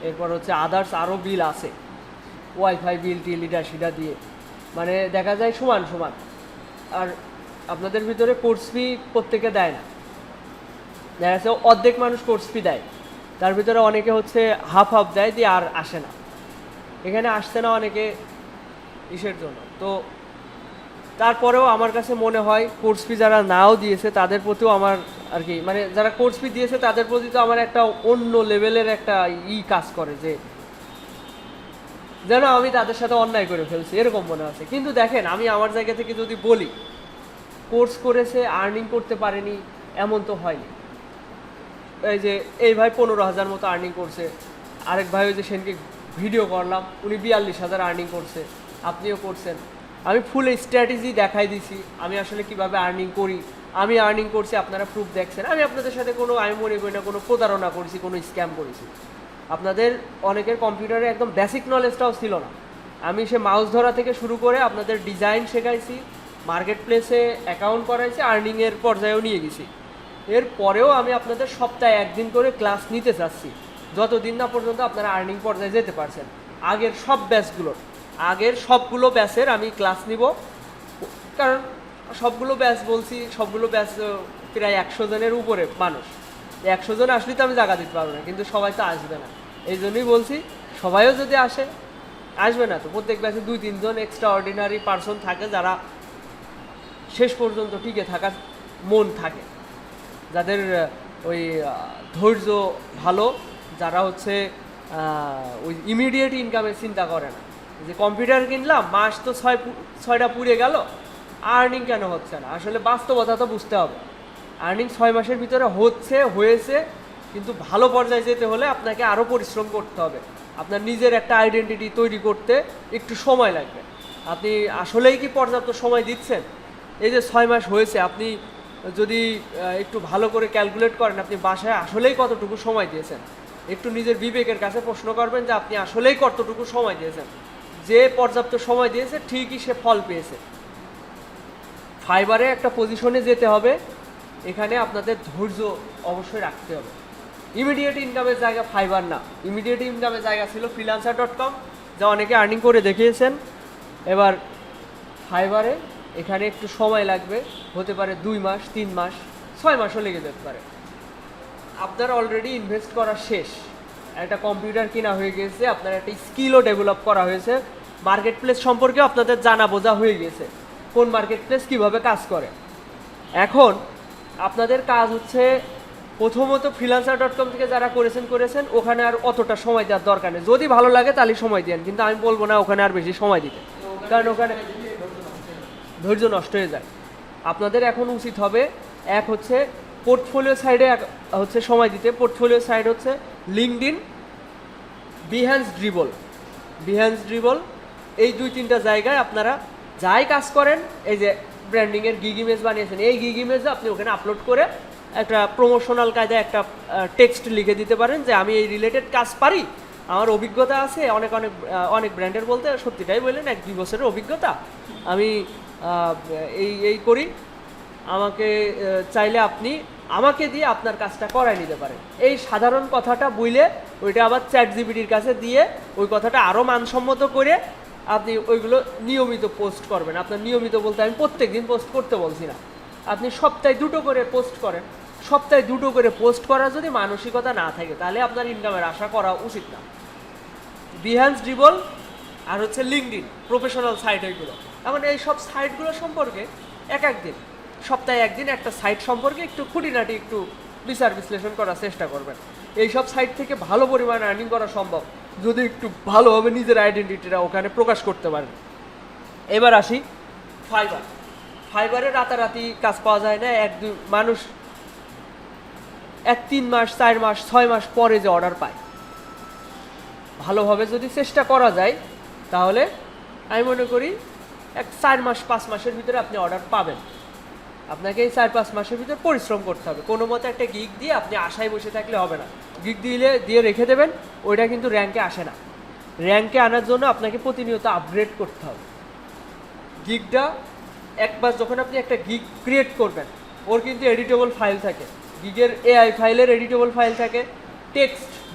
এরপর হচ্ছে আদার্স আরও বিল আছে, ওয়াইফাই বিল টিল সিটা দিয়ে, মানে দেখা যায় সমান। আর আপনাদের ভিতরে কোর্স ফি প্রত্যেকে দেয় না, দেখা যাচ্ছে অর্ধেক মানুষ কোর্স ফি দেয়, তার ভিতরে অনেকে হচ্ছে হাফ দেয় দিয়ে আর আসে না, এখানে আসছে না অনেকে ইসের জন্য। তো তারপরেও আমার কাছে মনে হয় কোর্স ফি যারা নাও দিয়েছে তাদের প্রতিও আমার আর কি, মানে যারা কোর্স ফি দিয়েছে তাদের প্রতি তো আমার একটা অন্য লেভেলের একটা কাজ করে, যে যেন আমি তাদের সাথে অন্যায় করে ফেলছি এরকম মনে হচ্ছে। কিন্তু দেখেন আমি আমার জায়গা থেকে যদি বলি, কোর্স করেছে আর্নিং করতে পারেনি এমন তো হয়নি। এই যে এই ভাই 15,000 মতো আর্নিং করছে, আরেক ভাই ওই যে সেদিনকে ভিডিও করলাম উনি 42,000 আর্নিং করছে, আপনিও করছেন। আমি ফুল স্ট্র্যাটেজি দেখাই দিছি আমি আসলে কিভাবে আর্নিং করি, আমি আর্নিং করছি, আপনারা প্রুফ দেখছেন। আমি আপনাদের সাথে আমি মনে করি না কোনো প্রতারণা করেছি, কোনো স্ক্যাম করেছি। আপনাদের অনেকের কম্পিউটারে একদম বেসিক নলেজটাও ছিল না, আমি সে মাউস ধরা থেকে শুরু করে আপনাদের ডিজাইন শেখাইছি, মার্কেট প্লেসে অ্যাকাউন্ট করাইছি, আর্নিংয়ের পর্যায়েও নিয়ে গেছি। এরপরেও আমি আপনাদের সপ্তাহে 1 দিন করে ক্লাস নিতে চাচ্ছি, যতদিন না পর্যন্ত আপনারা আর্নিং পর্যায়ে যেতে পারছেন। আগের সবগুলো ব্যাচের আমি ক্লাস নিব, কারণ সবগুলো ব্যাচ প্রায় 100 জনের উপরে মানুষ, 100 জন আসলে তো আমি জায়গা দিতে পারবো না, কিন্তু সবাই তো আসবে না। এই জন্যই বলছি সবাইও যদি আসবে না তো প্রত্যেক ব্যাচে 2-3 জন এক্সট্রা অর্ডিনারি পার্সন থাকে যারা শেষ পর্যন্ত টিকে থাকার মন থাকে, যাদের ওই ধৈর্য ভালো, যারা হচ্ছে ওই ইমিডিয়েট ইনকামের চিন্তা করে না, যে কম্পিউটার কিনলাম মাস তো ছয়টা পুড়ে গেল, আর্নিং কেন হচ্ছে না। আসলে বাস্তবতা তো বুঝতে হবে, আর্নিং 6 মাসের ভিতরে হয়েছে, কিন্তু ভালো পর্যায়ে যেতে হলে আপনাকে আরও পরিশ্রম করতে হবে, আপনার নিজের একটা আইডেন্টিটি তৈরি করতে একটু সময় লাগবে। আপনি আসলেই কি পর্যাপ্ত সময় দিচ্ছেন? এই যে 6 মাস হয়েছে, আপনি যদি একটু ভালো করে ক্যালকুলেট করেন আপনি বাসায় আসলেই কতটুকু সময় দিয়েছেন, একটু নিজের বিবেকের কাছে প্রশ্ন করবেন যে আপনি আসলেই কতটুকু সময় দিয়েছেন। যে পর্যাপ্ত সময় দিয়েছে ঠিকই সে ফল পেয়েছে। ফাইবারে একটা পজিশনে যেতে হবে, এখানে আপনাদের ধৈর্য অবশ্যই রাখতে হবে। ইমিডিয়েট ইনকামের জায়গা ফাইবার না, ইমিডিয়েট ইনকামের জায়গা ছিল freelancer.com, যা অনেকে আর্নিং করে দেখিয়েছেন। এবার ফাইবারে এখানে একটু সময় লাগবে, হতে পারে 2 মাস, 3 মাস, 6 মাসও লেগে যেতে পারে। আপনার অলরেডি ইনভেস্ট করা শেষ, একটা কম্পিউটার কিনা হয়ে গেছে, আপনার একটা স্কিলও ডেভেলপ করা হয়েছে, মার্কেট প্লেস সম্পর্কেও আপনাদের জানা বোঝা হয়ে গেছে, কোন মার্কেট প্লেস কীভাবে কাজ করে। এখন আপনাদের কাজ হচ্ছে প্রথমত freelancer.com থেকে যারা করেছেন ওখানে আর অতটা সময় দেওয়ার দরকার নেই, যদি ভালো লাগে তাহলে সময় দেন, কিন্তু আমি বলবো না ওখানে আর বেশি সময় দিতে, কারণ ওখানে ধৈর্য নষ্ট হয়ে যায়। আপনাদের এখন উচিত হবে এক হচ্ছে পোর্টফোলিও সাইডে হচ্ছে সময় দিতে। পোর্টফোলিও সাইড হচ্ছে লিঙ্কডইন, বিহ্যান্স ড্রিবল, এই 2-3টা জায়গায় আপনারা যাই কাজ করেন, এই যে ব্র্যান্ডিংয়ের গিগ ইমেজ বানিয়েছেন, এই গিগ ইমেজে আপনি ওখানে আপলোড করে একটা প্রমোশনাল কায়দায় একটা টেক্সট লিখে দিতে পারেন যে আমি এই রিলেটেড কাজ পারি, আমার অভিজ্ঞতা আছে অনেক ব্র্যান্ডের, বলতে সত্যিটাই বললেন 1-2 বছরের অভিজ্ঞতা, আমি এই করি, আমাকে চাইলে আপনি আমাকে দিয়ে আপনার কাজটা করাই নিতে পারেন। এই সাধারণ কথাটা বইলে ওইটা আবার ChatGPTর কাছে দিয়ে ওই কথাটা আরও মানসম্মত করে আপনি ওইগুলো নিয়মিত পোস্ট করবেন। আপনার নিয়মিত বলতে আমি প্রত্যেক দিন পোস্ট করতে বলছি না, আপনি সপ্তাহে 2টো করে পোস্ট করেন। সপ্তাহে 2টো করে পোস্ট করার যদি মানসিকতা না থাকে তাহলে আপনার ইনকামের আশা করা উচিত না। বিহ্যান্স ড্রিবল আর হচ্ছে লিঙ্কডইন প্রফেশনাল সাইট, এইগুলো এমন এই সব সাইটগুলো সম্পর্কে একদিন সপ্তাহে একদিন একটা সাইট সম্পর্কে একটু খুঁটিনাটি একটু বিচার বিশ্লেষণ করার চেষ্টা করবেন। এই সব সাইট থেকে ভালো পরিমাণে আর্নিং করা সম্ভব যদি একটু ভালোভাবে নিজের আইডেন্টিটিটা ওখানে প্রকাশ করতে পারেন। এবার আসি ফাইবারে রাতারাতি কাজ পাওয়া যায় না, মানুষ 1-3 মাস, 4 মাস, 6 মাস পরে যে অর্ডার পায়। ভালোভাবে যদি চেষ্টা করা যায় তাহলে আমি মনে করি 4 মাস 5 মাসের ভিতরে আপনি অর্ডার পাবেন। আপনাকে এই 4-5 মাসের ভিতরে পরিশ্রম করতে হবে, কোনো মতে একটা গিগ দিয়ে আপনি আশায় বসে থাকলে হবে না। গিগ দিয়ে রেখে দেবেন, ওইটা কিন্তু র্যাঙ্কে আসে না। র্যাঙ্কে আনার জন্য আপনাকে প্রতিনিয়ত আপগ্রেড করতে হবে। গিগটা একবার যখন আপনি একটা গিগ ক্রিয়েট করবেন, ওর কিন্তু এডিটেবল ফাইল থাকে, গিগের AI ফাইলের এডিটেবল ফাইল থাকে,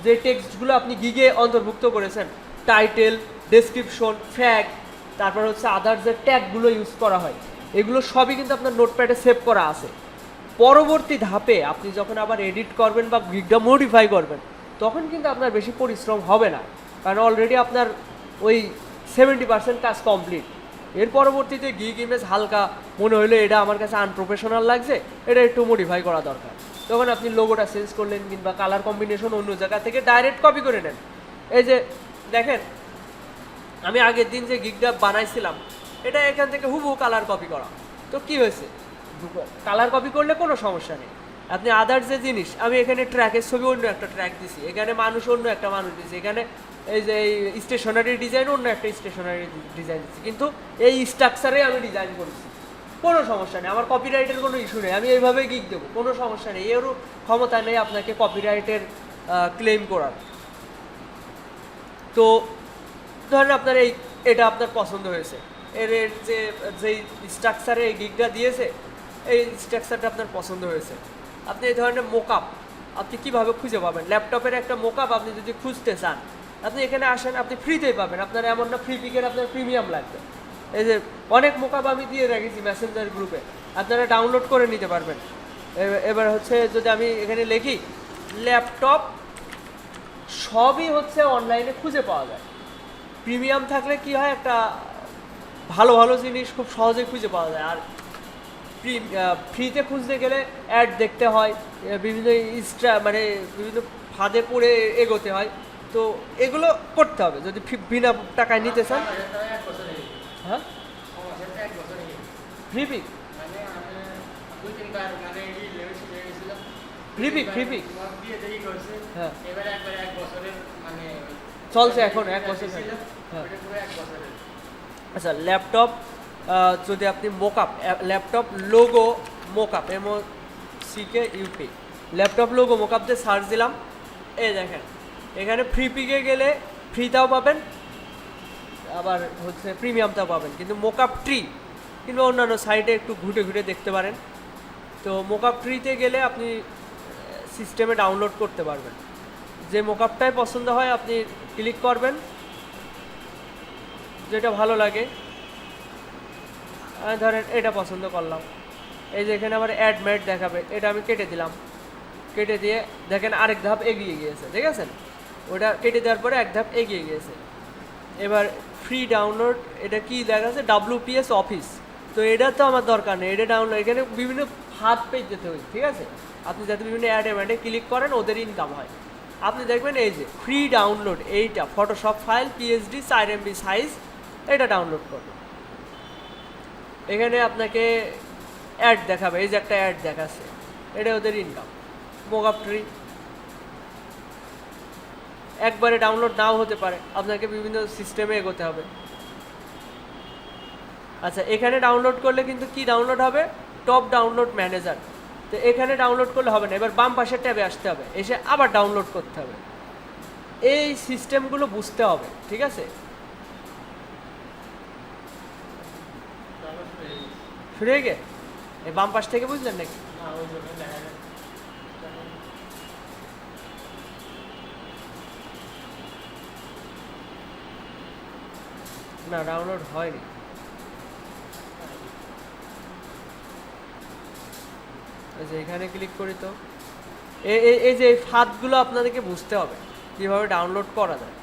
যে টেক্সটগুলো আপনি গিগে অন্তর্ভুক্ত করেছেন, টাইটেল, ডেসক্রিপশন, ফ্যাগ, তারপর হচ্ছে আদার যে ট্যাগগুলো ইউজ করা হয়, এগুলো সবই কিন্তু আপনার নোটপ্যাডে সেভ করা আছে। পরবর্তী ধাপে আপনি যখন আবার এডিট করবেন বা গিগটা মডিফাই করবেন, তখন কিন্তু আপনার বেশি পরিশ্রম হবে না, কারণ অলরেডি আপনার ওই 70% কাজ কমপ্লিট। এর পরবর্তীতে গিগ ইমেজ হালকা মনে হলো এটা আমার কাছে আনপ্রফেশনাল লাগছে, এটা একটু মডিফাই করা দরকার, তখন আপনি লোগোটা চেঞ্জ করলেন কিংবা কালার কম্বিনেশন অন্য জায়গা থেকে ডাইরেক্ট কপি করে নেন। এই যে দেখেন, আমি আগের দিন যে গিগটা বানাইছিলাম এটা এখান থেকে হুবহু কালার কপি করা, তো কি হয়েছে, কালার কপি করলে কোনো সমস্যা নেই। আপনি আদার যে জিনিস, আমি এখানে ট্র্যাকের ছবি অন্য একটা ট্র্যাক দিছি, এখানে মানুষ অন্য একটা মানুষ দিছি, এখানে এই যে এই স্টেশনারি ডিজাইন অন্য একটা স্টেশনারি ডিজাইন দিচ্ছি, কিন্তু এই স্ট্রাকচারে আমি ডিজাইন করেছি, কোনো সমস্যা নেই, আমার কপিরাইটের কোনো ইস্যু নেই, আমি এইভাবেই গিগ দেবো, কোনো সমস্যা নেই, এরও ক্ষমতা নেই আপনাকে কপিরাইটের ক্লেম করার। তো ধরেন আপনার এটা আপনার পছন্দ হয়েছে, যেই স্ট্রাকচারে এই গিগটা দিয়েছে এই স্ট্রাকচারটা আপনার পছন্দ হয়েছে, আপনি এই ধরনের মোকআপ আপনি কীভাবে খুঁজে পাবেন? ল্যাপটপের একটা মোকআপ আপনি যদি খুঁজতে চান, আপনি এখানে আসেন, আপনি ফ্রিতেই পাবেন, আপনার এমন না ফ্রি পিকের আপনার প্রিমিয়াম লাগবে। এই যে অনেক মোকআপ আমি দিয়ে রেখেছি মেসেঞ্জার গ্রুপে, আপনারা ডাউনলোড করে নিতে পারবেন। এবার হচ্ছে যদি আমি এখানে লিখি ল্যাপটপ, সবই হচ্ছে অনলাইনে খুঁজে পাওয়া যায়। প্রিমিয়াম থাকলে কি হয়, একটা ভালো ভালো জিনিস খুব সহজে খুঁজে পাওয়া যায়। আর ফ্রিতে খুঁজতে গেলে অ্যাড দেখতে হয়, বিভিন্ন মানে বিভিন্ন ফাঁদে পড়ে এগোতে হয়। তো এগুলো করতে হবে যদি বিনা টাকায় নিতে চান। হ্যাঁ, ফ্রিপিক ফ্রিপিক ফ্রিপিক হ্যাঁ চলছে এখন 1 বছর। হ্যাঁ আচ্ছা, ল্যাপটপ যদি আপনি mockup laptop logo mockup MOCK laptop logo mockup দিয়ে সার্চ দিলাম, এই দেখেন এখানে ফ্রিপিকে গেলে ফ্রিটাও পাবেন, আবার হচ্ছে প্রিমিয়ামটাও পাবেন, কিন্তু মোকআপ ট্রি কিংবা অন্যান্য সাইটে একটু ঘুরে ঘুরে দেখতে পারেন। তো মোকআপ ট্রিতে গেলে আপনি সিস্টেমে ডাউনলোড করতে পারবেন। যে মোকআপটাই পছন্দ হয় আপনি ক্লিক করবেন, যেটা ভালো লাগে। ধরেন এটা পছন্দ করলাম, এই যে এখানে আমার অ্যাড ম্যাট দেখাবে, এটা আমি কেটে দিলাম। কেটে দিয়ে দেখেন আরেক ধাপ এগিয়ে গিয়েছে, ঠিক আছে? ওটা কেটে দেওয়ার পরে এক ধাপ এগিয়ে গিয়েছে। এবার ফ্রি ডাউনলোড, এটা কি দেখাচ্ছে WPS অফিস। তো এটা তো আমার দরকার নেই, এটা ডাউনলোড এখানে বিভিন্ন হাত পেজ যেতে হয়, ঠিক আছে? আপনি যাতে বিভিন্ন অ্যাডে ম্যাডে ক্লিক করেন ওদের ইনকাম হয়। আপনি দেখবেন এই যে ফ্রি ডাউনলোড, এইটা Photoshop file PSD 4 MB size, এটা ডাউনলোড করবেন। এখানে আপনাকে অ্যাড দেখাবে, এই যে একটা অ্যাড দেখাচ্ছে, এটা ওদের ইনকাম। মোকআপ ট্রি একবারে ডাউনলোড নাও হতে পারে, আপনাকে বিভিন্ন সিস্টেমে এগোতে হবে। আচ্ছা, এখানে ডাউনলোড করলে কিন্তু কি ডাউনলোড হবে? Top download manager. তো এখানে ডাউনলোড করলে হবে না, এবার বাম পাশের ট্যাবে আসতে হবে, এসে আবার ডাউনলোড করতে হবে। এই সিস্টেমগুলো বুঝতে হবে, ঠিক আছে? শুরু হয়ে গে এই বাম পাশ থেকে বুঝলেন নাকি? না, ডাউনলোড হয়নি। এখানে ক্লিক করি তো এই যে ফাঁদগুলো আপনাদেরকে বুঝতে হবে কিভাবে ডাউনলোড করা যায়।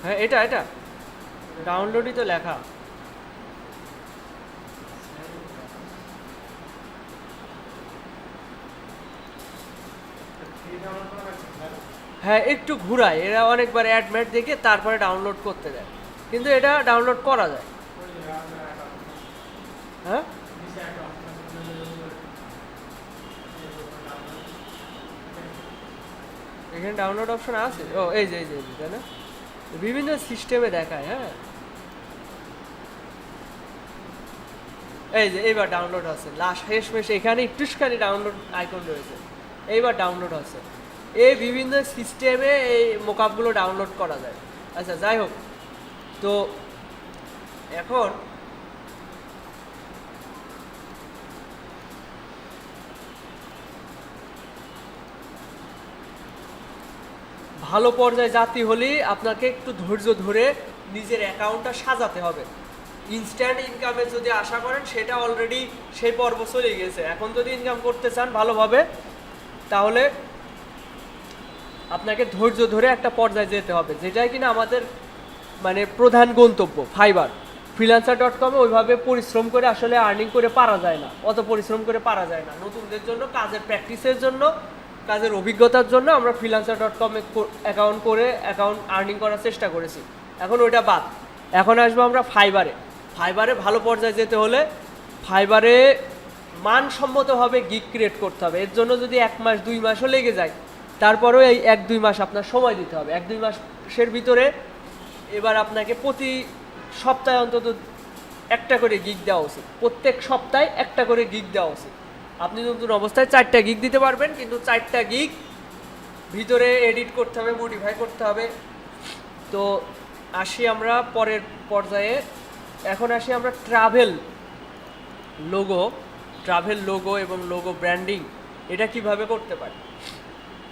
হ্যাঁ, এটা ডাউনলোডই তো লেখা। হ্যাঁ, একটু ঘুরায়, এরা অনেকবার অ্যাডমেট দেখে তারপরে ডাউনলোড করতে দেয়, কিন্তু এটা ডাউনলোড করা যায়। হ্যাঁ, এখানে ডাউনলোড অপশন আছে। ও এই যে তাই না, বিভিন্ন সিস্টেমে দেখায়। হ্যাঁ, এই যে এইবার ডাউনলোড আছে, লাস্ট শেষমেশ এখানে একটুখানি ডাউনলোড আইকন রয়েছে, এইবার ডাউনলোড আছে। এই বিভিন্ন সিস্টেমে এই মোকআপগুলো ডাউনলোড করা যায়। আচ্ছা, যাই হোক, তো এখন ভালো পর্যায়ে জাতি হলে আপনাকে একটু ধৈর্য ধরে নিজের অ্যাকাউন্টটা সাজাতে হবে। ইনস্ট্যান্ট ইনকামে যদি আশা করেন সেটা অলরেডি সেই পর্ব চলে গেছে। এখন যদি ইনকাম করতে চান ভালোভাবে, তাহলে আপনাকে ধৈর্য ধরে একটা পর্যায়ে যেতে হবে, যেটাই কিনা আমাদের মানে প্রধান গন্তব্য। ফাইবার freelancer.com-এ ওইভাবে পরিশ্রম করে আসলে আর্নিং করে পারা যায় না, অত পরিশ্রম করে পারা যায় না। নতুনদের জন্য, কাজের প্র্যাকটিসের জন্য, কাজের অভিজ্ঞতার জন্য আমরা freelancer.com-এ অ্যাকাউন্ট করে অ্যাকাউন্ট আর্নিং করার চেষ্টা করেছি। এখন ওইটা বাদ, এখন আসবো আমরা ফাইবারে। ফাইবারে ভালো পর্যায়ে যেতে হলে ফাইবারে মানসম্মতভাবে গিগ ক্রিয়েট করতে হবে। এর জন্য যদি 1 মাস 2 মাসও লেগে যায়, তারপরেও এই 1-2 মাস আপনার সময় দিতে হবে। 1-2 মাসের ভিতরে এবার আপনাকে প্রতি সপ্তাহে অন্তত একটা করে গিগ দেওয়া উচিত, প্রত্যেক সপ্তাহে একটা করে গিগ দেওয়া উচিত। আপনি নতুন অবস্থায় 4টা গিগ দিতে পারবেন, কিন্তু 4টা গিগ ভিতরে এডিট করতে হবে, মডিফাই করতে হবে। তো আসি আমরা পরের পর্যায়ে। এখন আসি আমরা ট্রাভেল লোগো এবং লোগো ব্র্যান্ডিং এটা কিভাবে করতে পারি।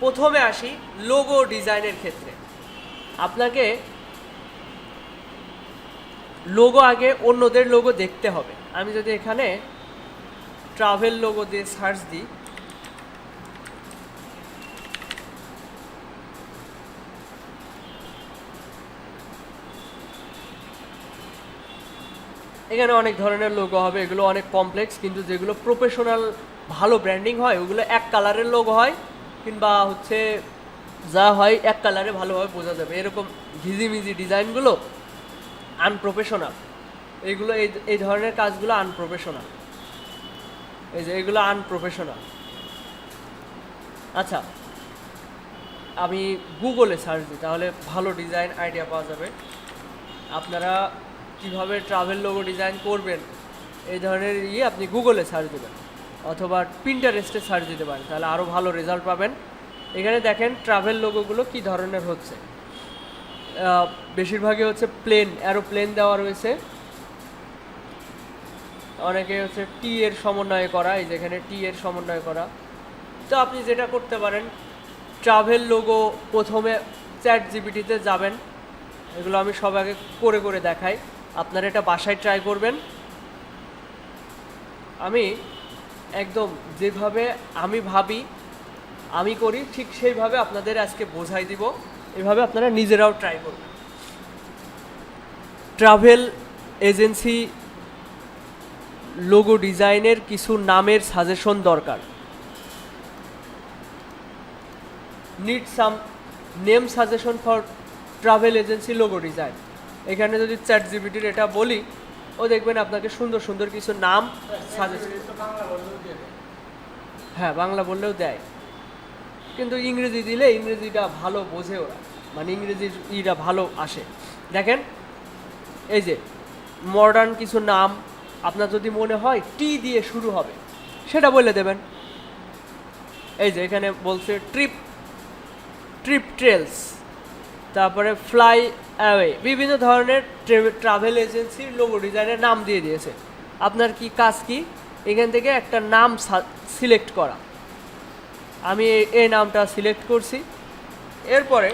প্রথমে আসি লোগো ডিজাইনের ক্ষেত্রে। আপনাকে লোগো আগে অন্যদের লোগো দেখতে হবে। আমি যদি এখানে ট্রাভেল লোগো দিয়ে সার্চ দিই, এখানে অনেক ধরনের লোগো হবে, এগুলো অনেক কমপ্লেক্স, কিন্তু যেগুলো প্রফেশনাল ভালো ব্র্যান্ডিং হয় ওগুলো এক কালারের লোগো হয়, কিংবা হচ্ছে যা হয় এক কালারে ভালোভাবে বোঝা যাবে। এরকম ঘিজিমিজি ডিজাইনগুলো আনপ্রফেশনাল, এইগুলো এই ধরনের কাজগুলো আনপ্রফেশনাল, এই যে এগুলো আনপ্রফেশনাল। আচ্ছা, আমি গুগলে সার্চ দিই, তাহলে ভালো ডিজাইন আইডিয়া পাওয়া যাবে। আপনারা কিভাবে ট্রাভেল লোগো ডিজাইন করবেন এই ধরনের আপনি গুগলে সার্চ দেবেন, অথবা পিন্টারেস্টে সার্চ দিতে পারেন, তাহলে আরও ভালো রেজাল্ট পাবেন। এখানে দেখেন ট্রাভেল লোগোগুলো কী ধরনের হচ্ছে। বেশিরভাগই হচ্ছে প্লেন, অ্যারোপ্লেন দেওয়া রয়েছে, অনেকে হচ্ছে টি এর সমন্বয় করা, এই যেখানে টি এর সমন্বয় করা। তো আপনি যেটা করতে পারেন, ট্রাভেল লোগো প্রথমে চ্যাট জিপিটিতে যাবেন, এগুলো আমি সব আগে করে করে দেখাই, আপনারা এটা বাসায় ট্রাই করবেন। আমি একদম যেভাবে আমি ভাবি আমি করি ঠিক সেইভাবে আপনাদের আজকে বোঝাই দিব, এভাবে আপনারা নিজেরাও ট্রাই করবেন। ট্রাভেল এজেন্সি লোগো ডিজাইনের কিছু নামের সাজেশন দরকার। Need some name suggestion for travel agency logo design. এখানে যদি চ্যাট জিপিটির এটা বলি, ও দেখবেন আপনাকে সুন্দর সুন্দর কিছু নাম সাজেশন, হ্যাঁ বাংলা বললেও দেয়, কিন্তু ইংরেজি দিলে ইংরেজিটা ভালো বোঝে ওরা, মানে ইংরেজির ইটা ভালো আসে। দেখেন এই যে মডার্ন কিছু নাম, আপনার যদি মনে হয় টি দিয়ে শুরু হবে সেটা বলে দেবেন। এই যে এখানে বলছে ট্রিপ ট্রেলস, তারপরে ফ্লাই অ্যাওয়ে, বিভিন্ন ধরনের ট্রাভেল এজেন্সির লোগো ডিজাইনের নাম দিয়ে দিয়েছে। আপনার কি কাজ কি, এখান থেকে একটা নাম সিলেক্ট করা। আমি এই নামটা সিলেক্ট করছি, এরপরে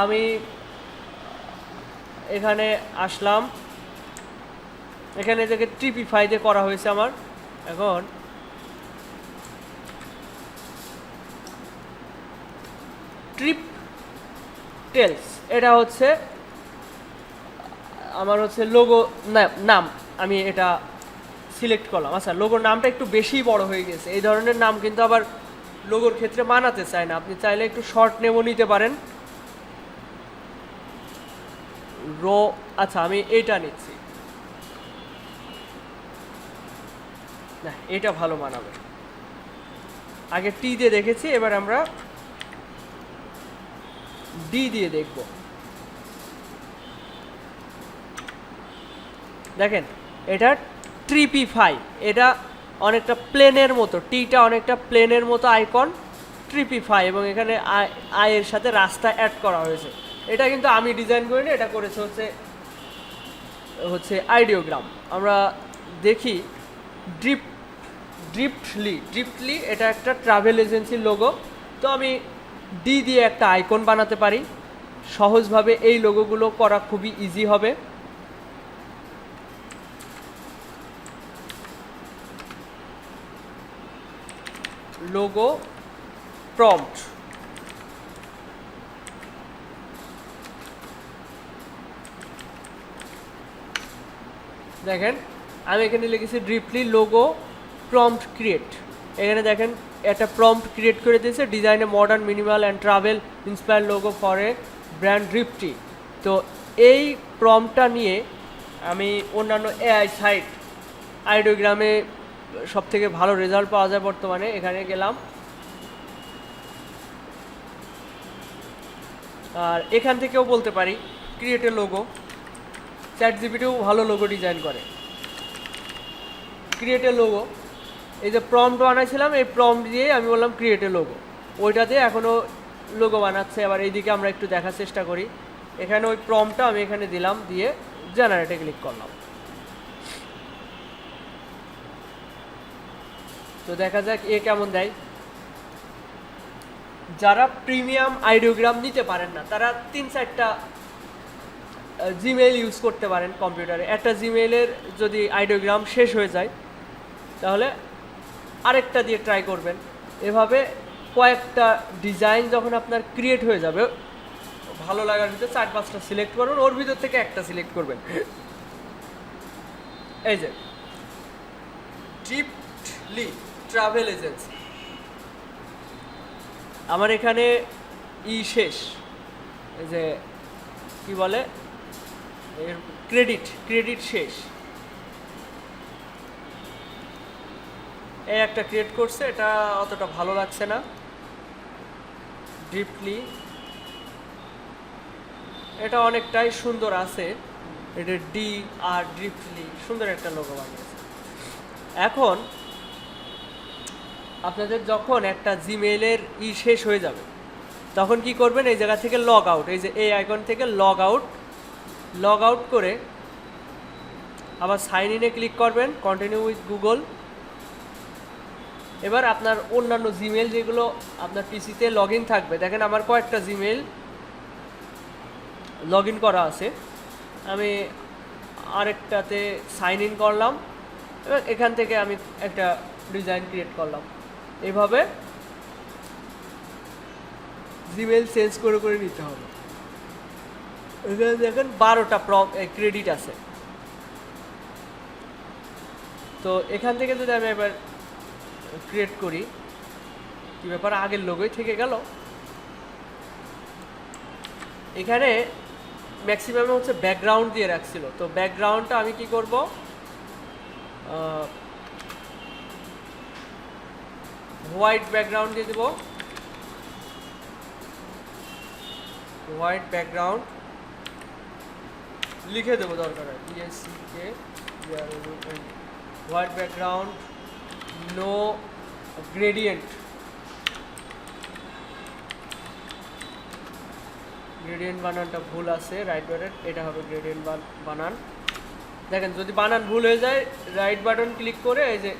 আমি এখানে আসলাম, এখানে থেকে ট্রিপিফাইতে করা হয়েছে আমার। এখন ট্রিপ টেলস, এটা হচ্ছে আমার হচ্ছে লোগো নাম, আমি এটা সিলেক্ট করলাম। আচ্ছা, লোগোর নামটা একটু বেশি বড় হয়ে গেছে, এই ধরনের নাম কিন্তু আবার লোগোর ক্ষেত্রে মানাতে চায় না, আপনি চাইলে একটু শর্ট নেমও নিতে পারেন। আচ্ছা আমি এইটা নিচ্ছি, না এটা ভালো মানাবে, আগে টি দিয়ে দেখেছি, এবার আমরা ডি দিয়ে দেখব। দেখেন এটা ট্রিপিফাই, এটা অনেকটা প্লেনের মতো, টিটা অনেকটা প্লেনের মতো আইকন, ট্রিপিফাই, এবং এখানে আয়ের সাথে রাস্তা অ্যাড করা হয়েছে। এটা কিন্তু আমি ডিজাইন করিনি, এটা করেছে হচ্ছে আইডিওগ্রাম। আমরা দেখি ড্রিফটলি, এটা একটা ট্রাভেল এজেন্সির লোগো। তো আমি ডি দিয়ে একটা আইকন বানাতে পারি, সহজভাবে এই লোগোগুলো করা খুবই ইজি হবে। লোগো প্রম্পট, দেখেন আমি এখানে লিখেছি ড্রিফটলি লোগো প্রম্পট ক্রিয়েট। এখানে দেখেন একটা প্রম্পট ক্রিয়েট করে দিয়েছে, ডিজাইনে modern minimal and travel inspire logo for a brand Drifty. তো এই প্রম্পটটা নিয়ে আমি অন্যান্য এআই সাইট, আইডিওগ্রামে সব থেকে ভালো রেজাল্ট পাওয়া যায় বর্তমানে, এখানে গেলাম, আর এখান থেকেও বলতে পারি ক্রিয়েট এ লোগো। চ্যাট জিপিটিও ভালো লোগো ডিজাইন করে। ক্রিয়েট এ লোগো, এই যে প্রম্পট বানাইছিলাম, এই প্রম্পট দিয়ে আমি বললাম ক্রিয়েট এ লোগো, ওইটাতে এখনও লোগো বানাচ্ছে। আবার এইদিকে আমরা একটু দেখার চেষ্টা করি, এখানে ওই প্রম্পটটা আমি এখানে দিলাম, দিয়ে জেনারেটে ক্লিক করলাম। তো দেখা যাক এ কেমন দেয়। যারা প্রিমিয়াম আইডিওগ্রাম নিতে পারেন না, তারা 3-4টা জিমেইল ইউজ করতে পারেন কম্পিউটারে। একটা জিমেইলের যদি আইডিওগ্রাম শেষ হয়ে যায়, তাহলে আরেকটা দিয়ে ট্রাই করবেন। এভাবে কয়েকটা ডিজাইন যখন আপনার ক্রিয়েট হয়ে যাবে, ভালো লাগার ভিতরে 4-5টা সিলেক্ট করুন, ওর ভিতর থেকে একটা সিলেক্ট করবেন। এই যে ড্রিফটলি ট্রাভেল এজেন্সি, আমার এখানে শেষ, এই যে কি বলে এর ক্রেডিট শেষ। এই একটা ক্রিয়েট করছে, এটা অতটা ভালো লাগছে না। ড্রিফটলি এটা অনেকটাই সুন্দর আছে, এটা ডি আর ড্রিফটলি সুন্দর একটা লোগো বানিয়েছে। এখন আপনাদের যখন একটা জিমেইলের শেষ হয়ে যাবে তখন কি করবেন, এই জায়গা থেকে লগ আউট, এই যে এই আইকন থেকে লগ আউট করে আবার সাইন ইনে ক্লিক করবেন, কন্টিনিউ উইথ গুগল। এবার আপনার অন্যান্য জিমেইল যেগুলো আপনার পিসিতে লগ ইন থাকবে, দেখেন আমার কয়েকটা জিমেইল লগ ইন করা আছে, আমি আরেকটাতে সাইন ইন করলাম, এবার এখান থেকে আমি একটা ডিজাইন ক্রিয়েট করলাম। এইভাবে জিমেইল চেঞ্জ করে নিতে হবে। এখানে দেখেন 12টা ক্রেডিট আছে। তো এখান থেকে যদি আমি এবার ক্রিয়েট করি, কি ব্যাপার আগের লোগোই থেকে গেল। এখানে ম্যাক্সিমাম হচ্ছে ব্যাকগ্রাউন্ড দিয়ে রাখছিল, তো ব্যাকগ্রাউন্ডটা আমি কি করব, হোয়াইট ব্যাকগ্রাউন্ড দিয়ে দেব। হোয়াইট ব্যাকগ্রাউন্ড লিখে দেবো, দরকার হয় ESCK, white background, no gradient. Gradient বানানটা ভুল আছে, রাইট বাটন, এটা হবে গ্রেডিয়েন্ট বানান। দেখেন যদি বানান ভুল হয়ে যায় রাইট বাটন ক্লিক করে এই যে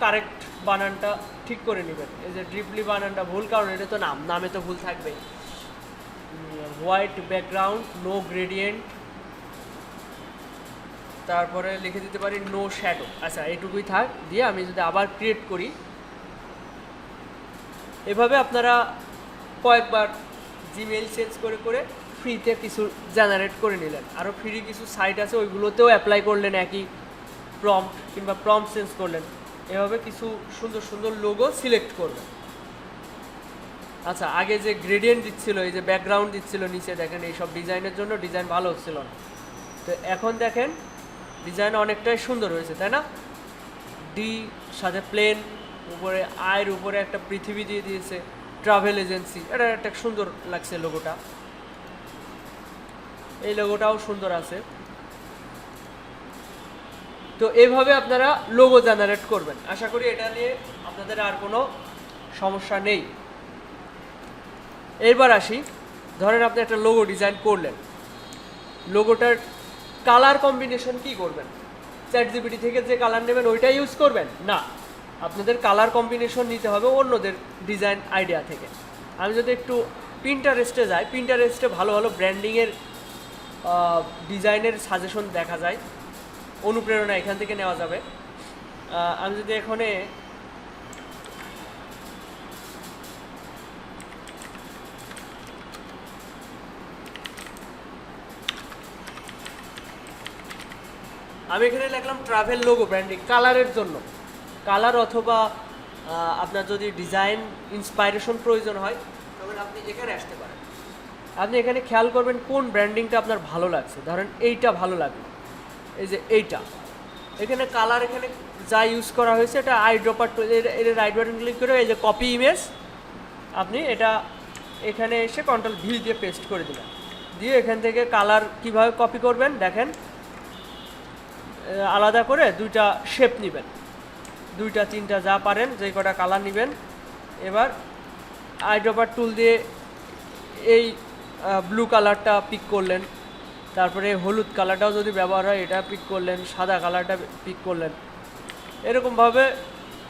কারেক্ট বানানটা ঠিক করে নেবেন। এই যে ড্রিফটলি বানানটা ভুল, কারণ এটা তো নামে তো ভুল থাকবেই। হোয়াইট ব্যাকগ্রাউন্ড, নো গ্রেডিয়েন্ট, তারপরে লিখে দিতে পারি নো শ্যাডো। আচ্ছা এইটুকুই থাক, দিয়ে আমি যদি আবার ক্রিয়েট করি, এভাবে আপনারা কয়েকবার জিমেইল চেঞ্জ করে ফ্রিতে কিছু জেনারেট করে নিলেন। আরও ফ্রি কিছু সাইট আছে, ওইগুলোতেও অ্যাপ্লাই করলেন একই প্রম্পট, কিংবা প্রম্পট চেঞ্জ করলেন। এভাবে কিছু সুন্দর লোগো সিলেক্ট করবেন। আচ্ছা আগে যে গ্রেডিয়েন্ট দিচ্ছিল, এই যে ব্যাকগ্রাউন্ড দিচ্ছিল নিচে, দেখেন এইসব ডিজাইনের জন্য ডিজাইন ভালো হচ্ছিল না। তো এখন দেখেন ডিজাইন অনেকটাই সুন্দর হয়েছে, তাই না? ডি সাথে প্লেন, উপরে আয়ের উপরে একটা পৃথিবী দিয়ে দিয়েছে, ট্রাভেল এজেন্সি, এটা একটা সুন্দর লাগছে লোগোটা। এই লোগোটাও সুন্দর আছে। তো এইভাবে আপনারা লোগো জেনারেট করবেন। আশা করি এটা নিয়ে আপনাদের আর কোনো সমস্যা নেই। এরবার আসি, ধরেন আপনি একটা লোগো ডিজাইন করলেন, লোগোটার কালার কম্বিনেশন কি করবেন? ChatGPT থেকে যে কালার নেবেন ওইটাই ইউজ করবেন না, আপনাদের কালার কম্বিনেশন নিতে হবে অন্যদের ডিজাইন আইডিয়া থেকে। আমি যদি একটু পিন্টারেস্টে যাই, পিন্টারেস্টে ভালো ব্র্যান্ডিংয়ের ডিজাইনের সাজেশন দেখা যায়, অনুপ্রেরণা এখান থেকে নেওয়া যাবে। আমি যদি এখানে লিখলাম ট্রাভেল লোগো ব্র্যান্ডিং, কালারের জন্য কালার, অথবা আপনার যদি ডিজাইন ইন্সপাইরেশন প্রয়োজন হয় তখন আপনি এখানে আসতে পারেন। আপনি এখানে খেয়াল করবেন কোন ব্র্যান্ডিংটা আপনার ভালো লাগছে। ধরেন এইটা ভালো লাগলো, এই যে এইটা, এখানে কালার এখানে যা ইউজ করা হয়েছে এটা আই ড্রপার, এটা রাইট বাটন ক্লিক করে এই যে কপি ইমেজ, আপনি এটা এখানে এসে কন্ট্রোল ভি দিয়ে পেস্ট করে দিলেন। দিয়ে এখান থেকে কালার কিভাবে কপি করবেন দেখেন, আলাদা করে দুইটা শেপ নেবেন, দুইটা তিনটা যা পারেন, যে কটা কালার নেবেন। এবার আইড্রপার টুল দিয়ে এই ব্লু কালারটা পিক করলেন, তারপরে হলুদ কালারটাও যদি ব্যবহার হয় এটা পিক করলেন, সাদা কালারটা পিক করলেন। এরকমভাবে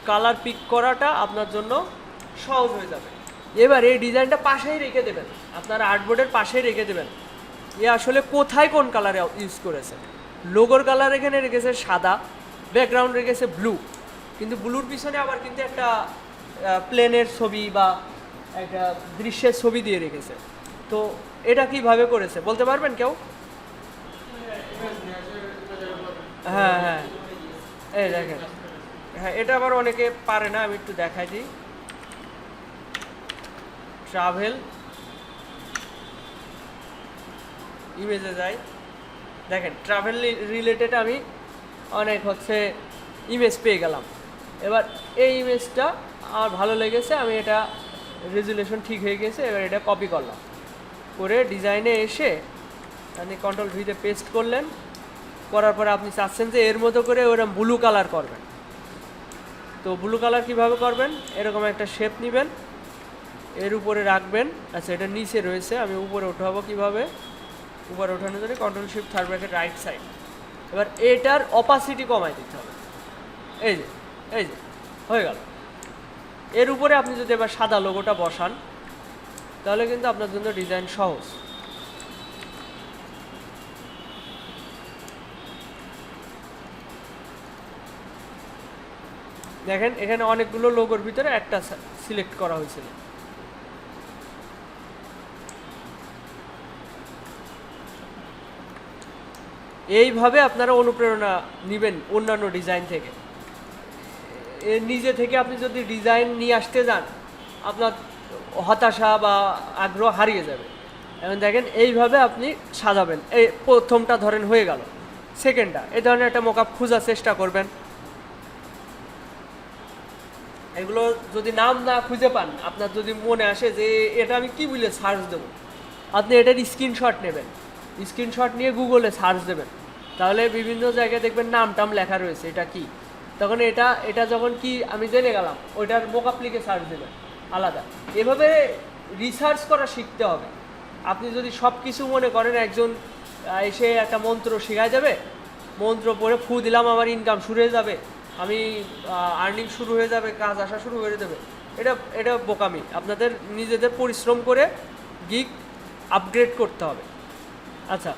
কালার পিক করাটা আপনার জন্য সহজ হয়ে যাবে। এবার এই ডিজাইনটা পাশেই রেখে দেবেন, আপনার আর্টবোর্ডের পাশেই রেখে দেবেন। এ আসলে কোথায় কোন কালারে ইউজ করেছে। লোগোর কালার এখানে রেখেছে সাদা, ব্যাকগ্রাউন্ড রেখেছে ব্লু, কিন্তু ব্লুর পিছনে আবার কিন্তু একটা প্লেনের ছবি বা একটা দৃশ্যের ছবি দিয়ে রেখেছে। তো এটা কিভাবে করেছে বলতে পারবেন কেউ? হ্যাঁ হ্যাঁ, এই দেখেন, হ্যাঁ এটা আবার অনেকে পারে না, আমি একটু দেখাই দিই। ট্রাভেল ইমেজে যাই, দেখেন ট্রাভেল রিলেটেড আমি অনেক হচ্ছে ইমেজ পেয়ে গেলাম। এবার এই ইমেজটা আমার ভালো লেগেছে, আমি এটা রেজুলেশন ঠিক হয়ে গেছে, এবার এটা কপি করলাম, করে ডিজাইনে এসে আপনি কন্ট্রোল ভিতে পেস্ট করলেন, করার পরে আপনি চাচ্ছেন যে এর মতো করে ওরকম ব্লু কালার করবেন। তো ব্লু কালার কীভাবে করবেন, এরকম একটা শেপ নেবেন, এর উপরে রাখবেন। আচ্ছা এটা নিচে রয়েছে, আমি উপরে উঠাবো কীভাবে, উপরে ওঠানোর জন্য control shift third bracket right side. এবার এটার অপাসিটি কমাই দিতে হবে, এই যে এই যে হয়ে গেল। এর উপরে আপনি যদি এবার সাদা লোগোটা বসান, তাহলে কিন্তু আপনার জন্য ডিজাইন সহজ। দেখেন এখানে অনেকগুলো লোগোর ভিতরে একটা সিলেক্ট করা হয়েছিল। এইভাবে আপনারা অনুপ্রেরণা নেবেন অন্যান্য ডিজাইন থেকে। এর নিজে থেকে আপনি যদি ডিজাইন নিয়ে আসতে যান, আপনার হতাশা বা আগ্রহ হারিয়ে যাবে। এখন দেখেন এইভাবে আপনি সাজাবেন। এই প্রথমটা ধরেন হয়ে গেল, সেকেন্ডটা এই ধরনের একটা মকআপ খোঁজার চেষ্টা করবেন। এগুলো যদি নাম না খুঁজে পান, আপনার যদি মনে আসে যে এটা আমি কি বলে সার্চ দেবো, আপনি এটার স্ক্রিনশট নেবেন, স্ক্রিনশট নিয়ে গুগলে সার্চ দেবেন, তাহলে বিভিন্ন জায়গায় দেখবেন নাম টাম লেখা রয়েছে এটা কি, তখন এটা যখন কি আমি জেনে গেলাম, ওইটার মকআপ লিখে সার্চ দেবেন আলাদা। এভাবে রিসার্চ করা শিখতে হবে। আপনি যদি সব কিছু মনে করেন একজন এসে একটা মন্ত্র শেখায় যাবে, মন্ত্র পড়ে ফু দিলাম আমার ইনকাম শুরু হয়ে যাবে, আমি আর্নিং শুরু হয়ে যাবে, কাজ আসা শুরু করে দেবে, এটা বোকামি। আপনাদের নিজেদের পরিশ্রম করে গিগ আপগ্রেড করতে হবে। আচ্ছা,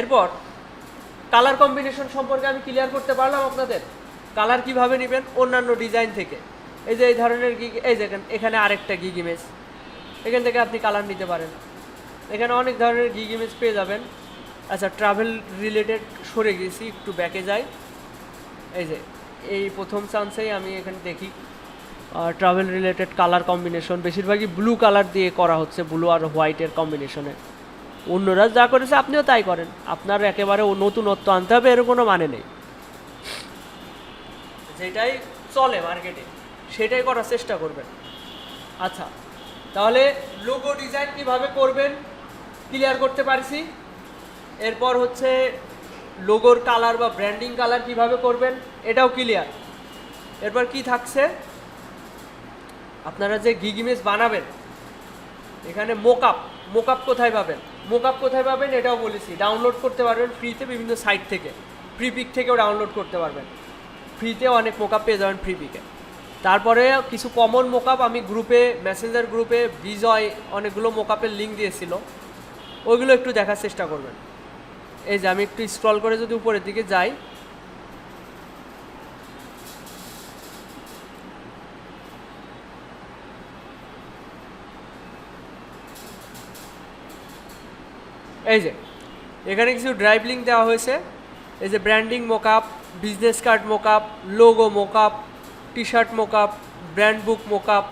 এরপর কালার কম্বিনেশন সম্পর্কে আমি ক্লিয়ার করতে পারলাম আপনাদের। কালার কিভাবে নেবেন অন্যান্য ডিজাইন থেকে। এই যে এই ধরনের গিগ, এই দেখেন এখানে আরেকটা গিগ ইমেজ, এখান থেকে আপনি কালার নিতে পারেন। এখানে অনেক ধরনের গিগ ইমেজ পেয়ে যাবেন। আচ্ছা, ট্রাভেল রিলেটেড সরে গেছি, একটু ব্যাকে যাই। এই যে এই প্রথম চান্সেই আমি এখানে দেখি ট্রাভেল রিলেটেড কালার কম্বিনেশন বেশিরভাগই ব্লু কালার দিয়ে করা হচ্ছে, ব্লু আর হোয়াইটের কম্বিনেশনে। অন্যরা যা করেছে আপনিও তাই করেন, আপনার একেবারে নতুনত্ব আনতে হবে এর কোনো মানে নেই। যেটাই চলে মার্কেটে সেটাই করার চেষ্টা করবেন। আচ্ছা, তাহলে লোগো ডিজাইন কিভাবে করবেন ক্লিয়ার করতে পারছি। এরপর হচ্ছে লোগোর কালার বা ব্র্যান্ডিং কালার কিভাবে করবেন এটাও ক্লিয়ার। এরপর কি থাকছে, আপনারা যে গিগ ইমেজ বানাবেন, এখানে মোকআপ কোথায় পাবেন, এটাও বলেছি। ডাউনলোড করতে পারবেন ফ্রিতে বিভিন্ন সাইট থেকে, ফ্রিপিক থেকেও ডাউনলোড করতে পারবেন। ফ্রিতে অনেক মোকআপ পেয়ে যাবেন ফ্রিপিকে। তারপরে কিছু কমন মোকআপ আমি গ্রুপে, মেসেঞ্জার গ্রুপে বিজয় অনেকগুলো মোকআপের লিঙ্ক দিয়েছিল, ওইগুলো একটু দেখার চেষ্টা করবেন। এই যে আমি একটু স্ক্রল করে যদি উপরের দিকে যাই, এই যে এখানে কিছু ড্রাইভ লিঙ্ক দেওয়া হয়েছে। এই যে branding mockup, business card mockup, logo mockup, T shirt mockup, brand book mockup,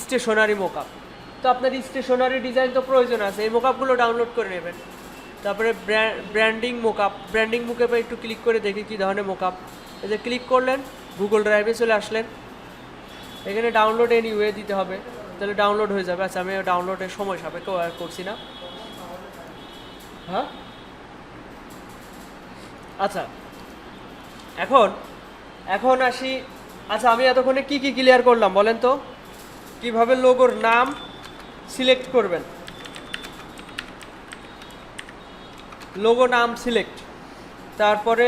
stationery mockup. তো আপনার স্টেশনারি ডিজাইন তো প্রয়োজন আছে, এই মোকআপগুলো ডাউনলোড করে নেবেন। তারপরে ব্র্যান্ডিং মোকআপে একটু ক্লিক করে দেখি কী ধরনের মোকআপ। এই যে ক্লিক করলেন, গুগল ড্রাইভে চলে আসলেন, এখানে ডাউনলোড এনিওয়ে দিতে হবে, তাহলে ডাউনলোড হয়ে যাবে। আচ্ছা, আমি ডাউনলোডের সময় সাপেক্ষ করছি না। হ্যাঁ, আচ্ছা এখন আসি। আচ্ছা, আমি এতক্ষণে কি ক্লিয়ার করলাম বলেন তো? কিভাবে লোগোর নাম সিলেক্ট করবেন, লোগো নাম সিলেক্ট, তারপরে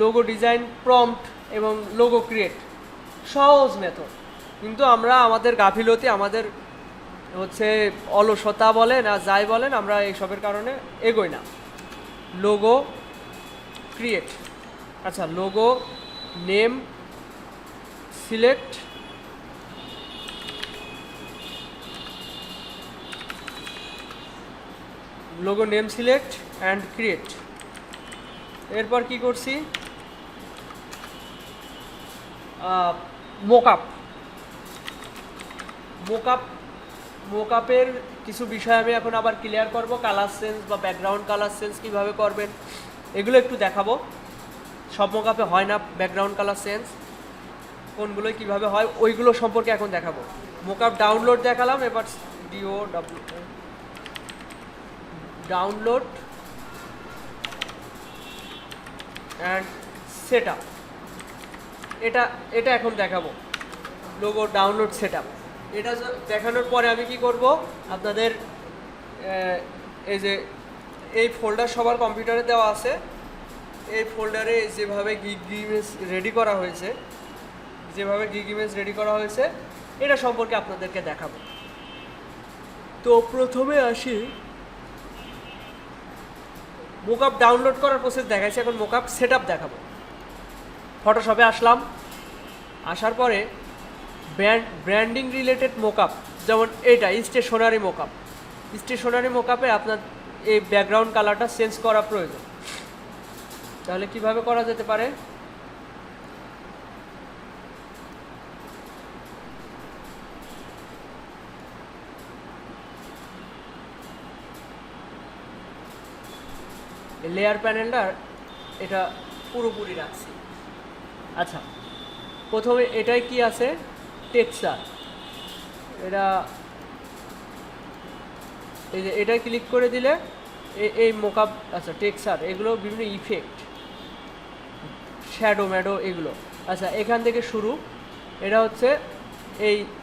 লোগো ডিজাইন প্রম্পট এবং লোগো ক্রিয়েট, সহজ মেথড। কিন্তু আমরা আমাদের গাফিলতি, আমাদের হচ্ছে অলসতা বলেন আর যাই বলেন, আমরা এইসবের কারণে এগোই না। লোগো ক্রিয়েট, আচ্ছা logo name select, logo name select and create. এরপর কি করছি, মোকআপ মোকআপ মোকআপের কিছু বিষয় আমি এখন আবার ক্লিয়ার করব। কালার সেন্স বা ব্যাকগ্রাউন্ড কালার সেন্স কীভাবে করবেন এগুলো একটু দেখাবো। সব মোকআপে হয় না ব্যাকগ্রাউন্ড কালার সেন্স, কোনগুলোই কীভাবে হয় ওইগুলো সম্পর্কে এখন দেখাবো। মোকআপ ডাউনলোড দেখালাম, এবার ডাউনলোড অ্যান্ড সেট আপ, এটা এখন দেখাবো। লোগো ডাউনলোড সেট আপ এটা দেখানোর পরে আমি কি করব, আপনাদের এই যে এই ফোল্ডার সবার কম্পিউটারে দেওয়া আছে, এই ফোল্ডারে যেভাবে গিগ ইমেজ রেডি করা হয়েছে, এটা সম্পর্কে আপনাদেরকে দেখাবো। তো প্রথমে আসি, মোকআপ ডাউনলোড করার প্রসেস দেখাইছি, এখন মোকআপ সেট আপ দেখাবো। ফটোশপে আসলাম, আসার পরে ব্র্যান্ডিং রিলেটেড মোকআপ, যেমন এইটা স্টেশনারি মোকআপে আপনার এই ব্যাকগ্রাউন্ড কালারটা চেঞ্জ করা প্রয়োজন। তাহলে কিভাবে করা যেতে পারে, লেয়ার প্যানেলটা এটা পুরোপুরি রাখছি। আচ্ছা, প্রথমে এটাই কি আছে, টেক্সচার, এই যে এটাই ক্লিক করে দিলে এই মোকআপ, আচ্ছা টেক্সচার, এগুলো বিভিন্ন ইফেক্ট, শ্যাডো ম্যাডো এগুলো। আচ্ছা, এখান থেকে শুরু, এটা হচ্ছে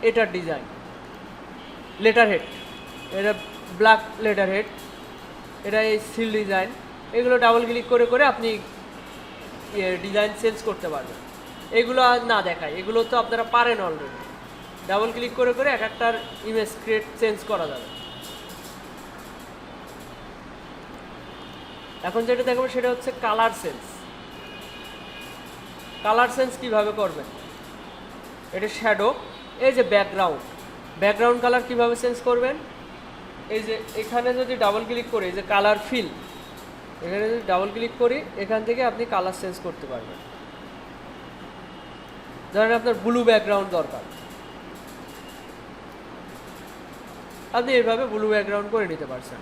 এটার ডিজাইন, লেটার হেড, এটা ব্ল্যাক লেটার হেড, এটা এই সিল ডিজাইন, এগুলো ডাবল ক্লিক করে করে আপনি ডিজাইন চেঞ্জ করতে পারবেন। এগুলো আর না দেখায়, এগুলো তো আপনারা পারেন অলরেডি। ডাবল ক্লিক করে করে এক একটার ইমেজ ক্রিয়েট চেঞ্জ করা যাবে। এখন যেটা দেখবো সেটা হচ্ছে কালার সেন্স কিভাবে করবেন। এটা শ্যাডো, এই যে ব্যাকগ্রাউন্ড কালার কিভাবে চেঞ্জ করবেন, এই যে এখানে যদি ডাবল ক্লিক করি, যে কালার ফিল, এখানে যদি ডাবল ক্লিক করি, এখান থেকে আপনি কালার চেঞ্জ করতে পারবেন। ধরেন আপনার ব্লু ব্যাকগ্রাউন্ড দরকার, আপনি এইভাবে ব্লু ব্যাকগ্রাউন্ড করে নিতে পারছেন।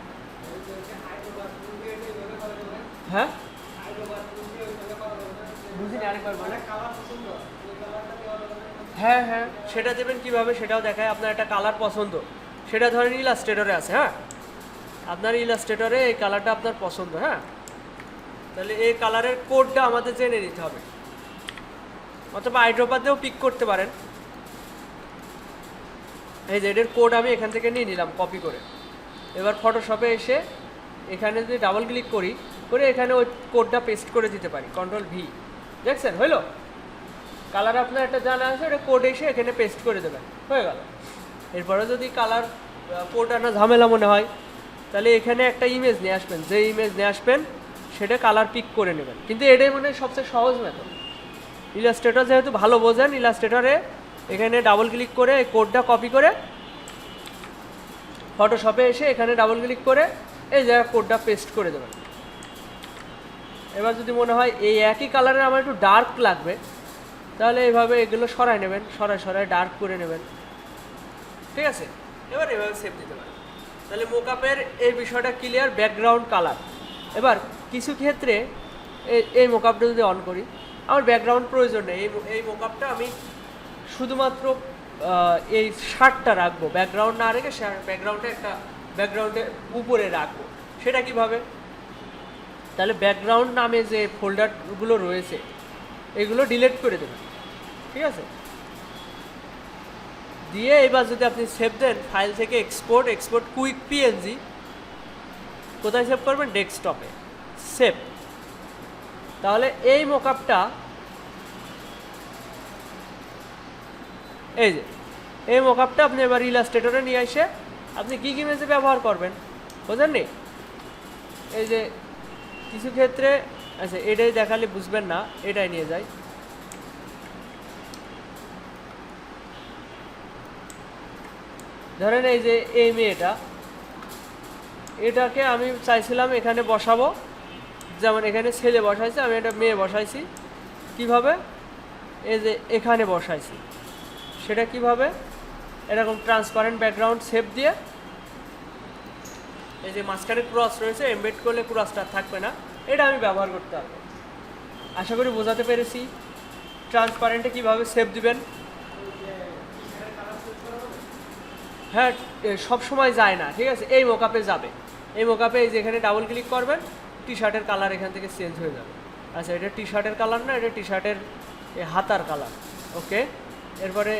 হ্যাঁ, বুঝিনি, আরেকবার বলেন। হ্যাঁ, সেটা দেবেন কিভাবে সেটাও দেখায়। আপনার একটা কালার পছন্দ, সেটা ধরেন ইলাস্ট্রেটরে আছে, হ্যাঁ, আপনার ইলাস্ট্রেটরে এই কালারটা আপনার পছন্দ, হ্যাঁ, তাহলে এই কালারের কোডটা আমাদের জেনে নিতে হবে, অথবা আইড্রপাতেও পিক করতে পারেন। এই যে এটার কোড আমি এখান থেকে নিয়ে নিলাম কপি করে। এবার ফটোশপে এসে এখানে যদি ডাবল ক্লিক করি, এখানে ওই কোডটা পেস্ট করে দিতে পারি, কন্ট্রোল ভি, দেখছেন হইলো। কালার আপনার একটা জানা আছে, ওটা কোড এসে এখানে পেস্ট করে দেবেন, হয়ে গেল। এরপরে যদি কালার কোড আনা ঝামেলা মনে হয়, তাহলে এখানে একটা ইমেজ নিয়ে আসবেন, যে ইমেজ নিয়ে আসবেন সেটা কালার পিক করে নেবেন। কিন্তু এটাই মনে হয় সবচেয়ে সহজ মেথড। ইলাস্ট্রেটর যেহেতু ভালো বোঝেন, ইলাস্ট্রেটরে এখানে ডাবল ক্লিক করে এই কোডটা কপি করে ফটোশপে এসে এখানে ডাবল ক্লিক করে এই জায়গায় কোডটা পেস্ট করে দেবেন। এবার যদি মনে হয় এই একই কালারের আমার একটু ডার্ক লাগবে, তাহলে এইভাবে এগুলো সরাই নেবেন, সরাই ডার্ক করে নেবেন, ঠিক আছে। এবার এভাবে সেভ দিতে পারেন। তাহলে মোকআপের এই বিষয়টা ক্লিয়ার, ব্যাকগ্রাউন্ড কালার। এবার কিছু ক্ষেত্রে এই মোকআপটা যদি অন করি, আমার ব্যাকগ্রাউন্ড প্রয়োজন নেই, এই মোকআপটা আমি শুধুমাত্র এই শার্টটা রাখবো, ব্যাকগ্রাউন্ড না রেখে ব্যাকগ্রাউন্ডের উপরে রাখবো। সেটা কিভাবে, তাহলে ব্যাকগ্রাউন্ড নামে যে ফোল্ডারগুলো রয়েছে এগুলো ডিলিট করে দেবেন, ঠিক আছে। দিয়ে এবার যদি আপনি সেভ দেন, ফাইল থেকে এক্সপোর্ট কুইক পিএনজি, কোথায় সেভ করবেন, ডেস্কটপে সেভ। তাহলে এই মোকআপটা, এই মোকআপটা আপনি এবার ইলাস্ট্রেটরে নিয়ে এসে আপনি গিগ ইমেজে ব্যবহার করবেন, বোঝেননি। এই যে কিছু ক্ষেত্রে, আচ্ছা এটাই দেখালে বুঝবেন না, এটাই নিয়ে যাই। ধরেন এই যে এই মেয়েটা, এটাকে আমি চাইছিলাম এখানে বসাবো, যেমন এখানে ছেলে বসাইছে, আমি একটা মেয়ে বসাইছি। কিভাবে? এই যে এখানে বসাইছি, সেটা কিভাবে? এরকম ট্রান্সপারেন্ট ব্যাকগ্রাউন্ড শেপ দিয়ে, এই যে মাঝখানে ক্রস রয়েছে, এমবেড করলে ক্রসটা থাকবে না, এটা আমি ব্যবহার করতে পারবো। আশা করি বোঝাতে পেরেছি ট্রান্সপারেন্টে কিভাবে শেপ দিবেন। হ্যাঁ, সব সময় যায় না, ঠিক আছে। এই মোকাপে যাবে, এই মোকাপে এই যে এখানে ডাবল ক্লিক করবেন, টি শার্টের কালার এখান থেকে চেঞ্জ হয়ে যাবে। আচ্ছা, এটা টি শার্টের কালার না, এটা টি শার্টের হাতার কালার। ওকে, এরপরে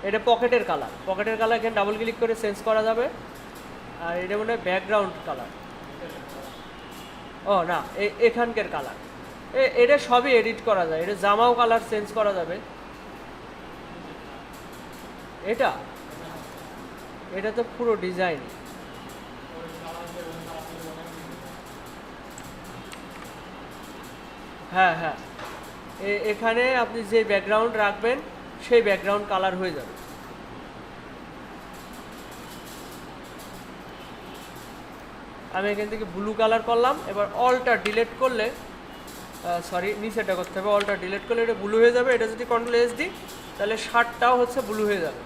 এটা পকেটের কালার, পকেটের কালার এখানে ডাবল ক্লিক করে চেঞ্জ করা যাবে। আর এটা মনে হয় ব্যাকগ্রাউন্ড কালার, ও না, এখানকার কালার, এটা সবই এডিট করা যায়। এটা জামাও কালার চেঞ্জ করা যাবে। এটা তো পুরো ডিজাইন। হ্যাঁ হ্যাঁ, এখানে আপনি যে ব্যাকগ্রাউন্ড রাখবেন সেই ব্যাকগ্রাউন্ড কালার হয়ে যাবে। আমি এখান থেকে ব্লু কালার করলাম। এবার অলটা ডিলিট করলে, সরি নিচেটা করতে হবে, অলটা ডিলিট করলে এটা ব্লু হয়ে যাবে। এটা যদি কন্ট্রোল এস দিই তাহলে শার্টটাও হচ্ছে ব্লু হয়ে যাবে।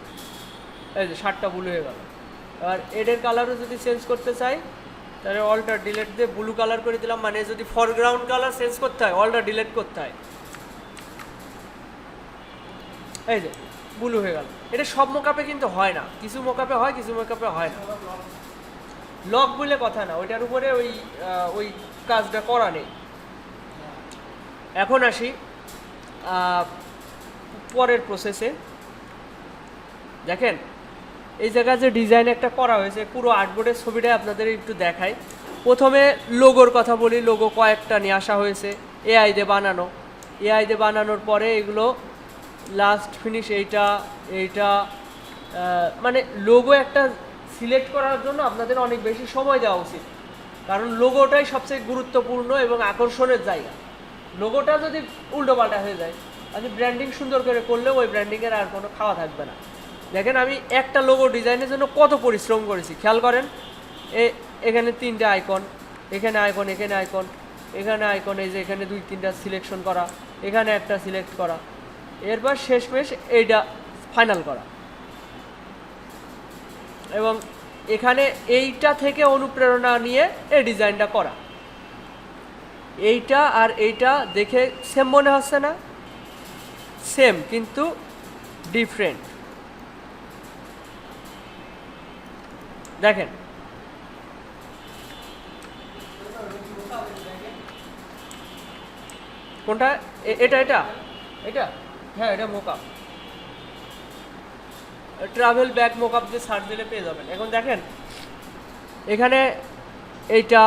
এই যে শার্টটা ব্লু হয়ে গেল। এবার এডের কালারও যদি চেঞ্জ করতে চাই তাহলে অলটা ডিলিট দিয়ে ব্লু কালার করে দিলাম। মানে যদি ফরগ্রাউন্ড কালার চেঞ্জ করতে হয় অলটা ডিলিট করতে হয়। এই যে ব্লু হয়ে গেল। এটা সব মোকাপে কিন্তু হয় না, কিছু মোকাপে হয়, কিছু মোকাপে হয় না। লক বলে কথা না, ওইটার উপরে ওই কাজটা করা নেই। এখন আসি পরের প্রসেসে। দেখেন এই জায়গায় যে ডিজাইন একটা করা হয়েছে, পুরো আর্টবোর্ডের ছবিটা আপনাদের একটু দেখাই। প্রথমে লোগোর কথা বলি। লোগো কয়েকটা নিয়ে আসা হয়েছে এআই দিয়ে বানানো। এআই দিয়ে বানানোর পরে এগুলো লাস্ট ফিনিশ এইটা মানে লোগো একটা সিলেক্ট করার জন্য আপনাদের অনেক বেশি সময় দেওয়া উচিত, কারণ লোগোটাই সবচেয়ে গুরুত্বপূর্ণ এবং আকর্ষণের জায়গা। লোগোটা যদি উল্টোপাল্টা হয়ে যায়, আপনি ব্র্যান্ডিং সুন্দর করে করলেও ওই ব্র্যান্ডিংয়ের আর কোনো খাওয়া থাকবে না। দেখেন আমি একটা লোগো ডিজাইনের জন্য কত পরিশ্রম করেছি, খেয়াল করেন। এখানে 3টে আইকন, এখানে আইকন, এখানে আইকন, এখানে আইকন, এই যে এখানে 2-3টা সিলেকশন করা, এখানে একটা সিলেক্ট করা, এরপর শেষমেশ এইটা ফাইনাল করা। এবং এখানে এইটা থেকে অনুপ্রেরণা নিয়ে এই ডিজাইনটা করা। এইটা আর এইটা দেখে সেম মনে হচ্ছে না? সেম কিন্তু ডিফারেন্ট। দেখেন কোনটা? এটা এটা এটা হ্যাঁ, এটা মোকআপ, ট্রাভেল ব্যাগ মোকআপ দিয়ে সার্চ দিলে পেয়ে যাবেন। এখন দেখেন এখানে এইটা,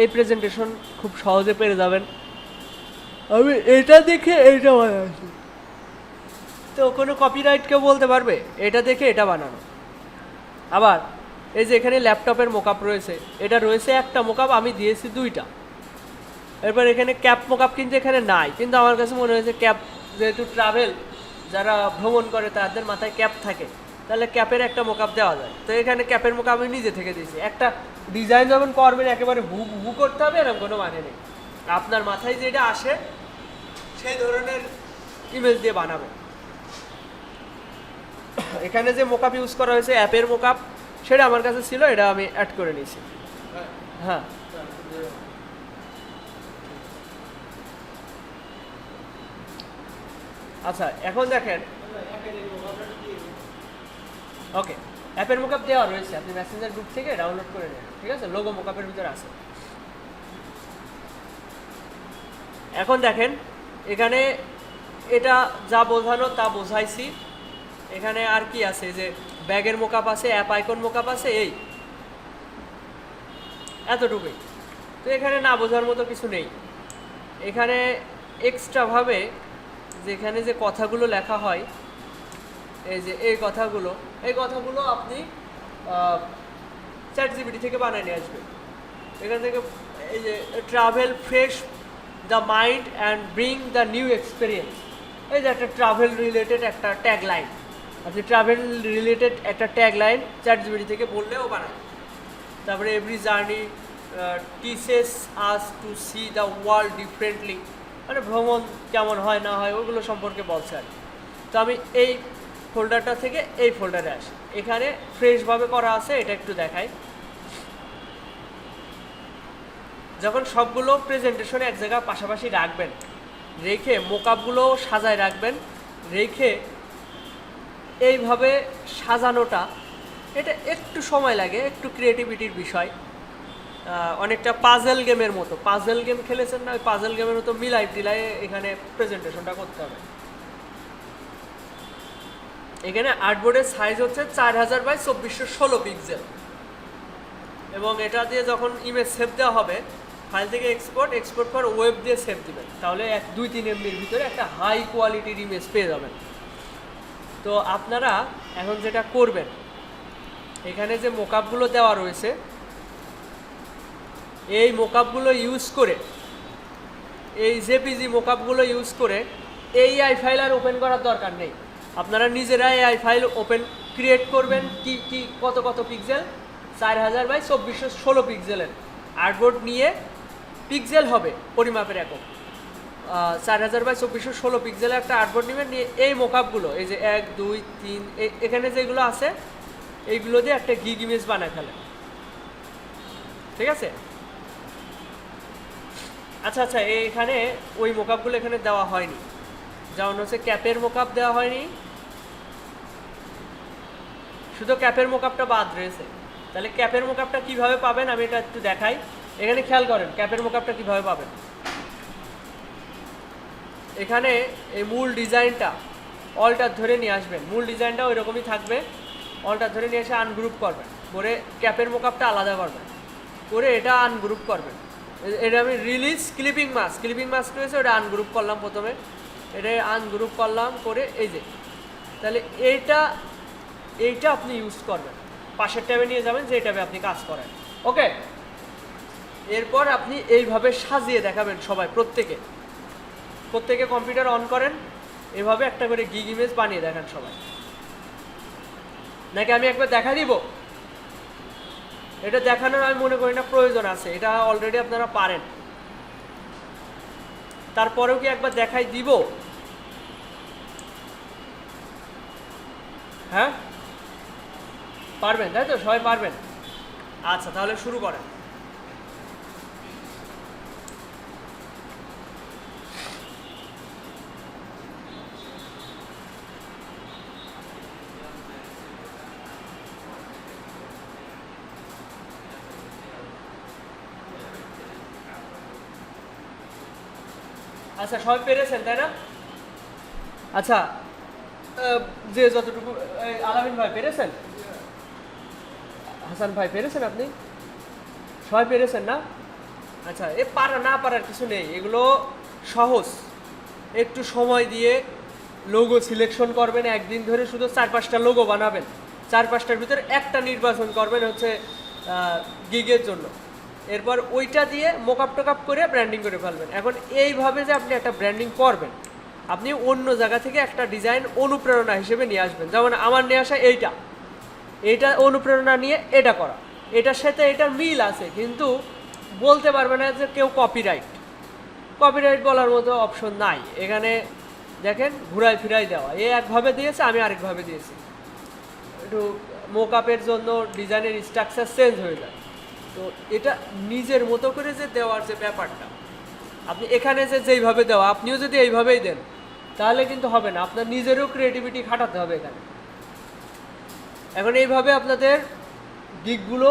এই প্রেজেন্টেশন খুব সহজে পেয়ে যাবেন। আমি এটা দেখে এইটা বানাচ্ছি, তো কোনো কপিরাইট কেউ বলতে পারবে? এটা দেখে এটা বানানো। আবার এই যে এখানে ল্যাপটপের মোকআপ রয়েছে, এটা রয়েছে একটা মোকআপ, আমি দিয়েছি 2টা। এরপর এখানে ক্যাপ মোকআপ কিন্তু এখানে নাই, কিন্তু আমার কাছে মনে হয়েছে ক্যাপ, যেহেতু ট্রাভেল যারা ভ্রমণ করে তাদের মাথায় ক্যাপ থাকে, তাহলে ক্যাপের একটা মোকআপ দেওয়া যায়। তো এখানে ক্যাপের মোকআপ আমি নিজে থেকে দিয়েছি। একটা ডিজাইন যখন করবেন একেবারে হু করতে হবে এরকম কোনো মানে নেই, আপনার মাথায় যেটা আসে সেই ধরনের ইমেজ দিয়ে বানাবেন। এখানে যে মোকআপ ইউজ করা হয়েছে অ্যাপের মোকআপ, সেটা আমার কাছে ছিল, এটা আমি অ্যাড করে নিয়েছি। হ্যাঁ, আচ্ছা এখন দেখেন, ওকে অ্যাপের মোকআপ দেওয়া রয়েছে, আপনি মেসেঞ্জার গ্রুপ থেকে ডাউনলোড করে নেন, ঠিক আছে? লোগো মোকআপের ভিতরে আছে। এখন দেখেন এখানে এটা যা বোঝানো তা বোঝাইছি। এখানে আর কি আছে, যে ব্যাগের মোকআপ আছে, অ্যাপ আইকন মোকআপ আছে, এই এতটুকুই। তো এখানে না বোঝার মতো কিছু নেই। এখানে এক্সট্রাভাবে যেখানে যে কথাগুলো লেখা হয়, এই যে এই কথাগুলো আপনি চ্যাটজিপিটি থেকে বানিয়ে নিয়ে আসবেন। এখান থেকে এই যে travel fresh the mind and bring the new experience, এই যে একটা ট্রাভেল রিলেটেড একটা ট্যাগ লাইন, আপনি ট্রাভেল রিলেটেড একটা ট্যাগ লাইন চ্যাটজিপিটি থেকে বললেও বানায়। তারপরে every journey teaches us to C the world differently, মানে ভ্রমণ কেমন হয় না হয় ওগুলো সম্পর্কে বলছে আর কি। তো আমি এই ফোল্ডারটা থেকে এই ফোল্ডারে আসি, এখানে ফ্রেশভাবে করা আছে, এটা একটু দেখাই। যখন সবগুলো প্রেজেন্টেশনে এক জায়গায় পাশাপাশি রাখবেন, রেখে মোকআপগুলো সাজায় রাখবেন, রেখে এইভাবে সাজানোটা এটা একটু সময় লাগে, একটু ক্রিয়েটিভিটির বিষয়। অনেকটা পাজেল গেমের মতো, পাজেল গেম খেলেছেন না, ওই পাজেল গেমের মতো মিলাই টিলাই এখানে প্রেজেন্টেশনটা করতে হবে। এখানে আর্টবোর্ডের সাইজ হচ্ছে 4000 বাই 2416 পিক্সেল, এবং এটা দিয়ে যখন ইমেজ সেভ দেওয়া হবে ফাইল থেকে এক্সপোর্ট পর ওয়েব দিয়ে সেভ দিবেন, তাহলে 1-2-3 MBর ভিতরে একটা হাই কোয়ালিটির ইমেজ পেয়ে যাবেন। তো আপনারা এখন যেটা করবেন, এখানে যে মোকআপগুলো দেওয়া রয়েছে এই মোকআপগুলো ইউজ করে, এই জেপিজি মোকআপগুলো ইউজ করে এই AI ফাইল আর ওপেন করার দরকার নেই। আপনারা নিজেরাই AI ফাইল ওপেন ক্রিয়েট করবেন। কি কত পিক্সেল, 4000 বাই 2416 পিক্সেলের আর্টবোর্ড নিয়ে, পিক্সেল হবে পরিমাপের একক, 4000 বাই 2416 পিক্সেলের একটা আর্টবোর্ড নেবেন, নিয়ে এই মোকআপগুলো, এই যে 1 2 3 এখানে যেগুলো আছে এইগুলো দিয়ে একটা গিগ ইমেজ বানায় ফেলেন, ঠিক আছে? আচ্ছা, এখানে ওই মোকআপগুলো এখানে দেওয়া হয়নি, যেমন হচ্ছে ক্যাপের মোকআপ দেওয়া হয়নি, শুধু ক্যাপের মোকআপটা বাদ রয়েছে। তাহলে ক্যাপের মোকআপটা কিভাবে পাবেন আমি এটা একটু দেখাই। এখানে খেয়াল করেন ক্যাপের মোকআপটা কিভাবে পাবেন। এখানে এই মূল ডিজাইনটা অলটা ধরে নিয়ে আসবেন, মূল ডিজাইনটা ওই রকমই থাকবে, অলটা ধরে নিয়ে এসে আনগ্রুপ করবেন, করে ক্যাপের মোকআপটা আলাদা করবেন, করে এটা আনগ্রুপ করবেন। এটা আমি রিলিজ ক্লিপিং মাস্ক রয়েছে, ওটা আনগ্রুপ করলাম প্রথমে, এটা আনগ্রুপ করলাম করে এই যে, তাহলে এইটা আপনি ইউজ করবেন, পাশের ট্যাবে নিয়ে যাবেন যে ট্যাবে আপনি কাজ করেন, ওকে? এরপর আপনি এইভাবে সাজিয়ে দেখাবেন সবাই, প্রত্যেকে কম্পিউটার অন করেন, এভাবে একটা করে গিগ ইমেজ বানিয়ে দেখান সবাই। নাকি আমি একবার দেখা দিব? এটা দেখানোর আমি মনে করি না প্রয়োজন আছে, এটা অলরেডি আপনারা পারেন। তারপরেও কি একবার দেখাই দিব? হ্যাঁ পারবেন, তাই তো? সবাই পারবেন? আচ্ছা, তাহলে শুরু করেন। আচ্ছা, সবাই পেরেছেন তাই না? আচ্ছা, যে যতটুকু, আলামিন ভাই পেরেছেন, হাসান ভাই পেরেছেন, আপনি সবাই পেরেছেন না? আচ্ছা, পারা না পারার কিছু নেই, এগুলো সহজ। একটু সময় দিয়ে লোগো সিলেকশন করবেন, একদিন ধরে শুধু 4-5টা লোগো বানাবেন, 4-5টার ভিতরে একটা নির্বাচন করবেন হচ্ছে গিগের জন্য, এরপর ওইটা দিয়ে মোকআপ টোকআপ করে ব্র্যান্ডিং করে ফেলবেন। এখন এইভাবে যে আপনি একটা ব্র্যান্ডিং করবেন, আপনি অন্য জায়গা থেকে একটা ডিজাইন অনুপ্রেরণা হিসেবে নিয়ে আসবেন। যেমন আমার নিয়ে আসা এইটা অনুপ্রেরণা নিয়ে এটা করা, এটার সাথে এটার মিল আছে, কিন্তু বলতে পারবে না যে কেউ কপিরাইট বলার মতো অপশন নাই এখানে। দেখেন ঘুরাই ফিরাই দেওয়া, একভাবে দিয়েছে, আমি আরেকভাবে দিয়েছি, একটু মোকআপের জন্য ডিজাইনের স্ট্রাকচার চেঞ্জ হয়ে যায়। তো এটা নিজের মতো করে যে দেওয়ার যে ব্যাপারটা, আপনি এখানে যেইভাবে দেওয়া, আপনিও যদি এইভাবেই দেন তাহলে কিন্তু হবে না, আপনার নিজেরও ক্রিয়েটিভিটি খাটাতে হবে এখানে। এখন এইভাবে আপনাদের গিগগুলো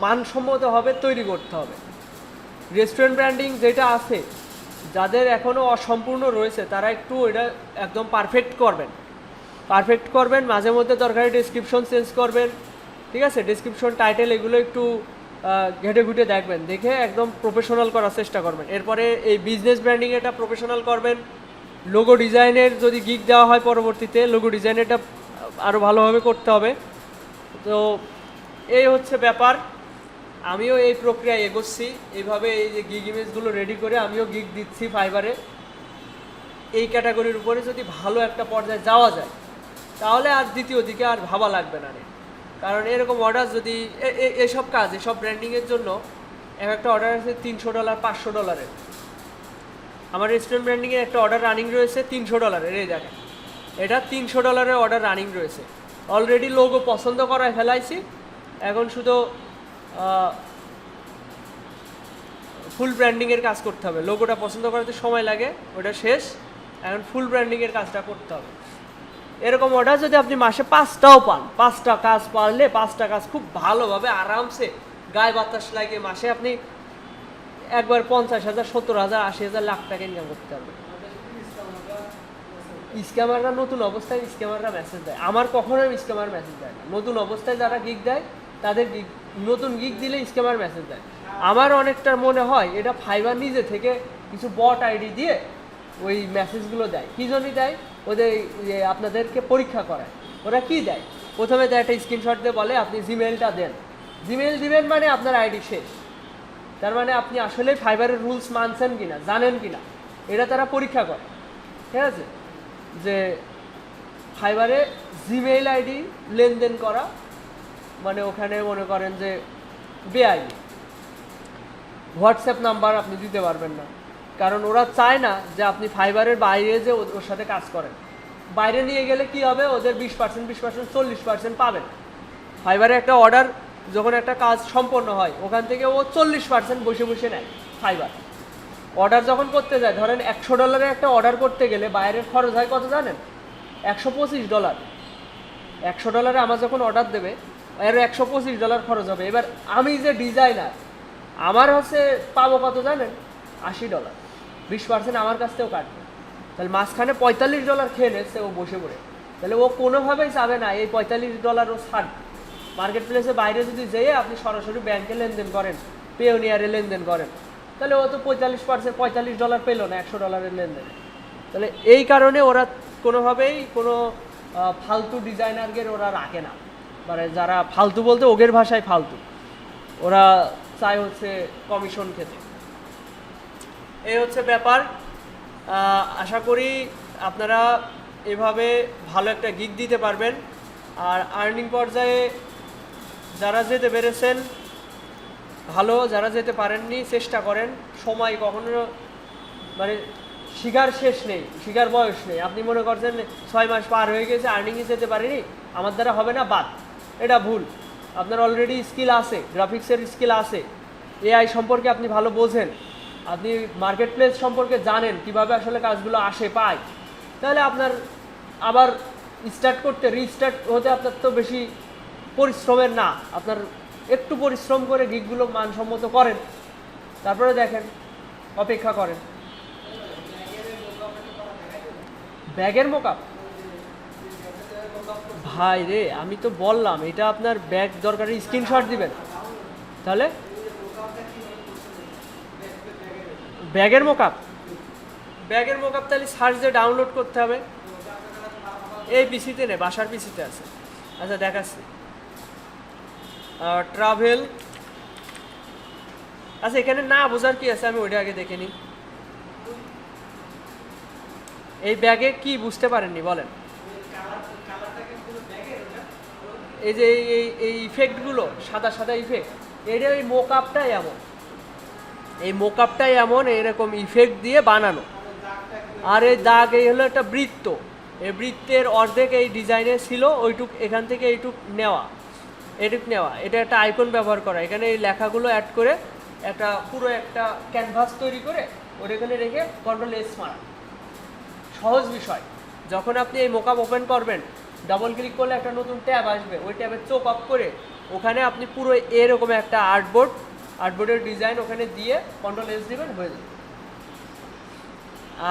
মানসম্মতভাবে তৈরি করতে হবে। রেস্টুরেন্ট ব্র্যান্ডিং যেটা আছে, যাদের এখনও অসম্পূর্ণ রয়েছে তারা একটু এটা একদম পারফেক্ট করবেন, মাঝে মধ্যে দরকারি ডেসক্রিপশন চেঞ্জ করবেন, ঠিক আছে? ডেসক্রিপশন, টাইটেল এগুলো একটু ঘেটে ঘুটে দেখবেন, দেখে একদম প্রফেশনাল করার চেষ্টা করবেন। এরপরে এই বিজনেস ব্র্যান্ডিং এটা প্রফেশনাল করবেন। লোগো ডিজাইনের যদি গিগ দেওয়া হয় পরবর্তীতে, লোগো ডিজাইনেরটা আরও ভালোভাবে করতে হবে। তো এই হচ্ছে ব্যাপার, আমিও এই প্রক্রিয়ায় এগোচ্ছি। এইভাবে এই যে গিগ ইমেজগুলো রেডি করে আমিও গিগ দিচ্ছি ফাইবারে। এই ক্যাটাগরির উপরে যদি ভালো একটা পর্যায়ে যাওয়া যায় তাহলে আর দ্বিতীয় দিকে আর ভাবা লাগবে না রে। কারণ এরকম অর্ডার যদি এসব কাজ এসব ব্র্যান্ডিংয়ের জন্য একটা অর্ডার আছে $300 $500। আমার রেস্টুরেন্ট ব্র্যান্ডিংয়ের একটা অর্ডার রানিং রয়েছে $300। এই দেখেন, এটা $300 অর্ডার রানিং রয়েছে। অলরেডি লোগো পছন্দ করায় ফেলাইছি, এখন শুধু ফুল ব্র্যান্ডিংয়ের কাজ করতে হবে। লোগোটা পছন্দ করাতে সময় লাগে, ওটা শেষ, এখন ফুল ব্র্যান্ডিংয়ের কাজটা করতে হবে। এরকম অর্ডার যদি আপনি মাসে 5টাও পান, 5টা কাজ পারলে 5টা কাজ খুব ভালোভাবে আরামসে গায়ে বাতাস লাগিয়ে মাসে আপনি একবার 50,000 70,000 80,000 লাখ টাকা ইনকাম করতে পারবেন। স্ক্যামাররা নতুন অবস্থায় স্ক্যামাররা মেসেজ দেয়, আমার কখনোই স্ক্যামার মেসেজ দেয় না। নতুন অবস্থায় যারা গিগ দেয় তাদের নতুন গিগ দিলে স্ক্যামার মেসেজ দেয়। আমার অনেকটা মনে হয় এটা ফাইবার নিজে থেকে কিছু বট আইডি দিয়ে ওই মেসেজগুলো দেয়। কী জন্যই দেয়? ওদের আপনাদেরকে পরীক্ষা করায়। ওরা কি দেয়? প্রথমে দেয় একটা স্ক্রিনশট দিয়ে বলে আপনি জিমেলটা দেন। জিমেল দিবেন মানে আপনার আইডি শেষ। তার মানে আপনি আসলে ফাইবারের রুলস মানছেন কিনা, জানেন কিনা, এটা তারা পরীক্ষা করে। ঠিক আছে, যে ফাইবারে জিমেইল আইডি লেনদেন করা মানে ওখানে মনে করেন যে বেআইনি। হোয়াটসঅ্যাপ নাম্বার আপনি দিতে পারবেন না, কারণ ওরা চায় না যে আপনি ফাইবারের বাইরে যে ওর সাথে কাজ করেন। বাইরে নিয়ে গেলে কি হবে, ওদের 20% 40% পাবেন। ফাইবারে একটা অর্ডার যখন একটা কাজ সম্পন্ন হয় ওখান থেকে ও 40% বসে বসে নেয় ফাইবার। অর্ডার যখন করতে যায়, ধরেন $100 একটা অর্ডার করতে গেলে বাইরের খরচ হয় কত জানেন? $125। $100 আমার যখন অর্ডার দেবে এর $125 খরচ হবে। এবার আমি যে ডিজাইনার, আমার হচ্ছে পাবো কত জানেন? $80। 20% আমার কাছ থেকেও কাটবে। তাহলে মাঝখানে $45 খেয়ে নিচ্ছে ও বসে পড়ে। তাহলে ও কোনোভাবেই চাবে না এই $45 ও ছাড়। মার্কেট প্লেসে বাইরে যদি যেয়ে আপনি সরাসরি ব্যাংকে লেনদেন করেন, পেওনিয়ারে লেনদেন করেন, তাহলে ও তো $45 পেলো না $100 লেনদেনে। তাহলে এই কারণে ওরা কোনোভাবেই কোনো ফালতু ডিজাইনারকে ওরা রাখে না। মানে যারা ফালতু বলতে ওগের ভাষায় ফালতু, ওরা চায় হচ্ছে কমিশন খেতে। এই হচ্ছে ব্যাপার। আশা করি আপনারা এভাবে ভালো একটা গিগ দিতে পারবেন। আর আর্নিং পর্যায়ে যারা যেতে পেরেছেন ভালো, যারা যেতে পারেননি চেষ্টা করেন। সময় কখনো মানে শিখার শেষ নেই, শিখার বয়স নেই। আপনি মনে করছেন 6 মাস পার হয়ে গেছে আর্নিংয়ে যেতে পারিনি, আমার দ্বারা হবে না, বাদ, এটা ভুল। আপনার অলরেডি স্কিল আছে, গ্রাফিক্সের স্কিল আছে, এআই সম্পর্কে আপনি ভালো বোঝেন, আপনি মার্কেট প্লেস সম্পর্কে জানেন কীভাবে আসলে কাজগুলো আসে পায়, তাহলে আপনার আবার স্টার্ট করতে রিস্টার্ট হতে আপনার তো বেশি পরিশ্রমের না। আপনার একটু পরিশ্রম করে গিগগুলো মানসম্মত করেন, তারপরে দেখেন, অপেক্ষা করেন। ব্যাগের মোকাপ ভাই রে, আমি তো বললাম এটা আপনার ব্যাগ দরকারি স্ক্রিনশট দিবেন। তাহলে ব্যাগের মোকাপ তাহলে সার্চ দিয়ে ডাউনলোড করতে হবে। এই পিসিতে নেই, বাসার পিসিতে আছে। আচ্ছা দেখাচ্ছি, ট্রাভেল। আচ্ছা এখানে না বোঝার কি আছে, আমি ওইটা আগে দেখে নিই। এই ব্যাগে কি বুঝতে পারেননি বলেন? এই যে এই ইফেক্টগুলো, সাদা সাদা ইফেক্ট, এটা এই মোকআপটাই এমন, এই মোকআপটাই এমন, এরকম ইফেক্ট দিয়ে বানানো। আর এই দাগ, এই হলো একটা বৃত্ত, এই বৃত্তের অর্ধেক এই ডিজাইনে ছিল, ওইটুক এখান থেকে এইটুক নেওয়া, এটা একটা আইকন ব্যবহার করা। এখানে এই লেখাগুলো অ্যাড করে একটা পুরো একটা ক্যানভাস তৈরি করে ওর এখানে রেখে Ctrl+S মারা, সহজ বিষয়। যখন আপনি এই মোকআপ ওপেন করবেন, ডাবল ক্লিক করলে একটা নতুন ট্যাব আসবে, ওই ট্যাবে চোখ অফ করে ওখানে আপনি পুরো এরকম একটা আর্টবোর্ডের ডিজাইন ওখানে দিয়ে Ctrl+S দিবেন, হয়ে যাবে।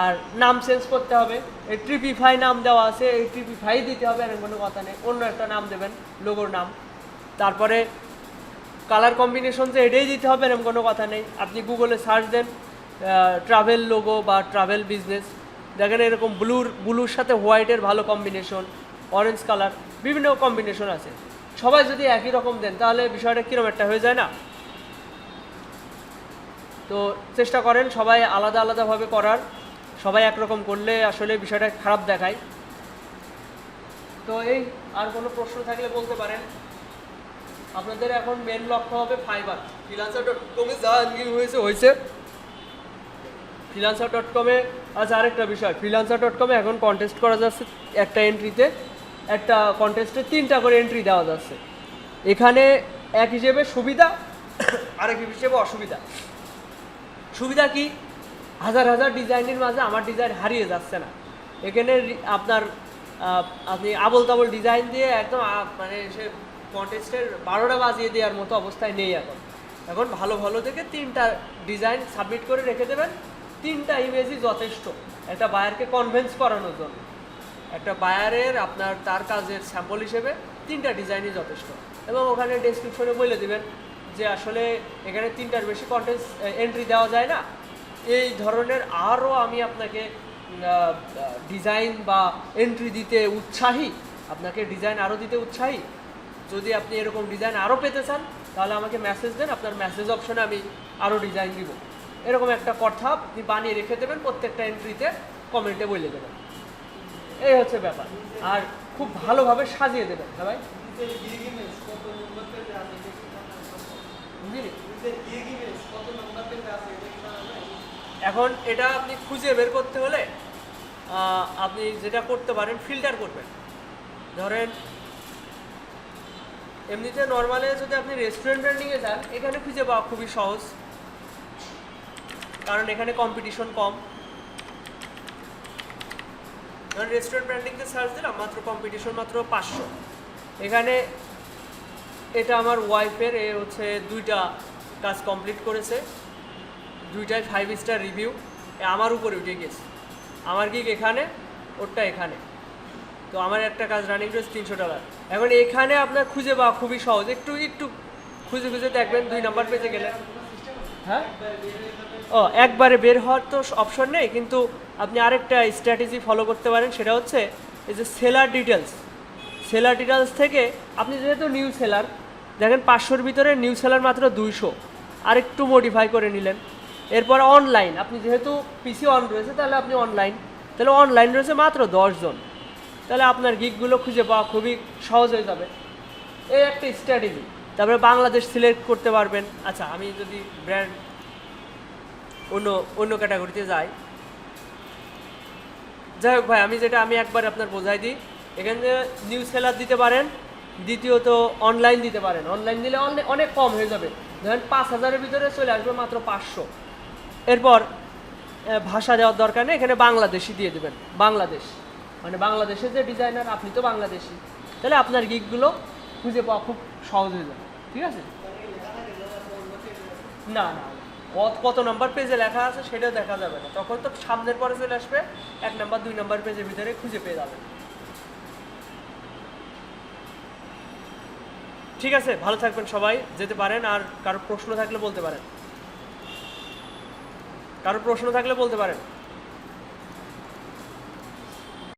আর নাম চেঞ্জ করতে হবে, এই ট্রিপিফাই নাম দেওয়া আছে, এই ট্রিপিফাই দিতে হবে, এর কোনো কথা নেই, অন্য একটা নাম দেবেন, লোগোর নাম। তারপরে কালার কম্বিনেশন যে এটাই দিতে হবে এরকম কোনো কথা নেই। আপনি গুগলে সার্চ দেন ট্রাভেল লোগো বা ট্রাভেল বিজনেস, দেখেন এরকম ব্লুর সাথে হোয়াইটের ভালো কম্বিনেশন, অরেঞ্জ কালার, বিভিন্ন কম্বিনেশন আছে। সবাই যদি একই রকম দেন তাহলে বিষয়টা কীরকম একটা হয়ে যায় না? তো চেষ্টা করেন সবাই আলাদা আলাদাভাবে করার, সবাই একরকম করলে আসলে বিষয়টা খারাপ দেখায়। তো এই, আর কোনো প্রশ্ন থাকলে বলতে পারেন। আপনাদের এখন মেন লক্ষ্য হবে ফাইবার। ফ্রিল্যান্সার.কমে যা আর্নিং হয়েছে ফ্রিল্যান্সার.কমে। আচ্ছা, আরেকটা বিষয়, ফ্রিল্যান্সার.কমে এখন কন্টেস্ট করা যাচ্ছে, একটা এন্ট্রিতে একটা কন্টেস্টে 3টা করে এন্ট্রি দেওয়া যাচ্ছে। এখানে এক হিসেবে সুবিধা, আরেক হিসেবে অসুবিধা। সুবিধা কি, হাজার হাজার ডিজাইনের মাঝে আমার ডিজাইন হারিয়ে যাচ্ছে না। এখানে আপনি আবল তাবল ডিজাইন দিয়ে একদম মানে সে কন্টেস্টের 12টা বাজিয়ে দেওয়ার মতো অবস্থায় নেই এখন ভালো ভালো দেখে 3টা ডিজাইন সাবমিট করে রেখে দেবেন। 3টা ইমেজই যথেষ্ট একটা বায়ারকে কনভিন্স করানোর জন্য। একটা বায়ারের আপনার তার কাজের স্যাম্পল হিসেবে 3টা ডিজাইনই যথেষ্ট। এবং ওখানে ডেসক্রিপশনে বলে দেবেন যে আসলে এখানে 3টার বেশি কন্টেস্ট এন্ট্রি দেওয়া যায় না, এই ধরনের আরও আমি আপনাকে ডিজাইন বা এন্ট্রি দিতে উৎসাহী, আপনাকে ডিজাইন আরও দিতে উৎসাহী। যদি আপনি এরকম ডিজাইন আরও পেতে চান তাহলে আমাকে মেসেজ দেন, আপনার মেসেজ অপশনে আমি আরও ডিজাইন দিব। এরকম একটা কথা আপনি বানিয়ে রেখে দেবেন, প্রত্যেকটা এন্ট্রিতে কমেন্টে বলে দেবেন। এই হচ্ছে ব্যাপার। আর খুব ভালোভাবে সাজিয়ে দেবেন। হ্যাঁ ভাই, এখন এটা আপনি খুঁজে বের করতে হলে আপনি যেটা করতে পারেন, ফিল্টার করবেন। ধরেন এমনিতে নর্মালে যদি আপনি রেস্টুরেন্ট ব্র্যান্ডিংয়ে যান, এখানে খুঁজে পাওয়া খুবই সহজ, কারণ এখানে কম্পিটিশন কম। ধরেন রেস্টুরেন্ট ব্র্যান্ডিংতে সার্চ দিলাম, মাত্র কম্পিটিশন মাত্র 500। এখানে এটা আমার ওয়াইফের, এ হচ্ছে 2টা কাজ কমপ্লিট করেছে, 2টাই 5 স্টার রিভিউ, আমার উপরে উঠে গেছে। আমার গিগ এখানে, ওরটা এখানে, তো আমার একটা কাজ রানিং রয়েছে $300। এখন এখানে আপনার খুঁজে পাওয়া খুবই সহজ, একটু খুঁজে খুঁজে দেখবেন 2 নাম্বার পেজে গেলে। হ্যাঁ, ও একবারে বের হওয়ার তো অপশন নেই, কিন্তু আপনি আরেকটা স্ট্র্যাটেজি ফলো করতে পারেন, সেটা হচ্ছে এই যে সেলার ডিটেলস থেকে আপনি যেহেতু নিউ সেলার, দেখেন 500-র ভিতরে নিউ সেলার মাত্র 200, আর একটু মডিফাই করে নিলেন। এরপর অনলাইন, আপনি যেহেতু পিসি অন রয়েছে তাহলে আপনি অনলাইন রয়েছে মাত্র 10 জন, তাহলে আপনার গিগগুলো খুঁজে পাওয়া খুবই সহজ হয়ে যাবে। এই একটা স্ট্র্যাটেজি। তারপরে বাংলাদেশ সিলেক্ট করতে পারবেন। আচ্ছা, আমি যদি ব্র্যান্ড অন্য ক্যাটাগরিতে যাই, যাই হোক ভাই, আমি একবার আপনার বোঝাই দিই। এখানে নিউ সেলার দিতে পারেন, দ্বিতীয়ত অনলাইন দিতে পারেন। অনলাইন দিলে অনেক কম হয়ে যাবে, ধরেন 5000-এর ভিতরে চলে আসবে মাত্র 500। এরপর ভাষা দেওয়ার দরকার নেই, এখানে বাংলাদেশি দিয়ে দেবেন। বাংলাদেশ মানে বাংলাদেশের যে ডিজাইনার, আপনি তো বাংলাদেশি, তাহলে আপনার গিগগুলো খুঁজে পাওয়া খুব সহজ হয়ে যাবে। ঠিক আছে? না, কত নাম্বার পেজে লেখা আছে সেটা দেখা যাবে না, তখন তো সামনের পরে চলে আসবে 1 নাম্বার 2 নাম্বার পেজের ভিতরে খুঁজে পেয়ে যাবেন। ঠিক আছে, ভালো থাকবেন সবাই, যেতে পারেন। আর কারো প্রশ্ন থাকলে বলতে পারেন।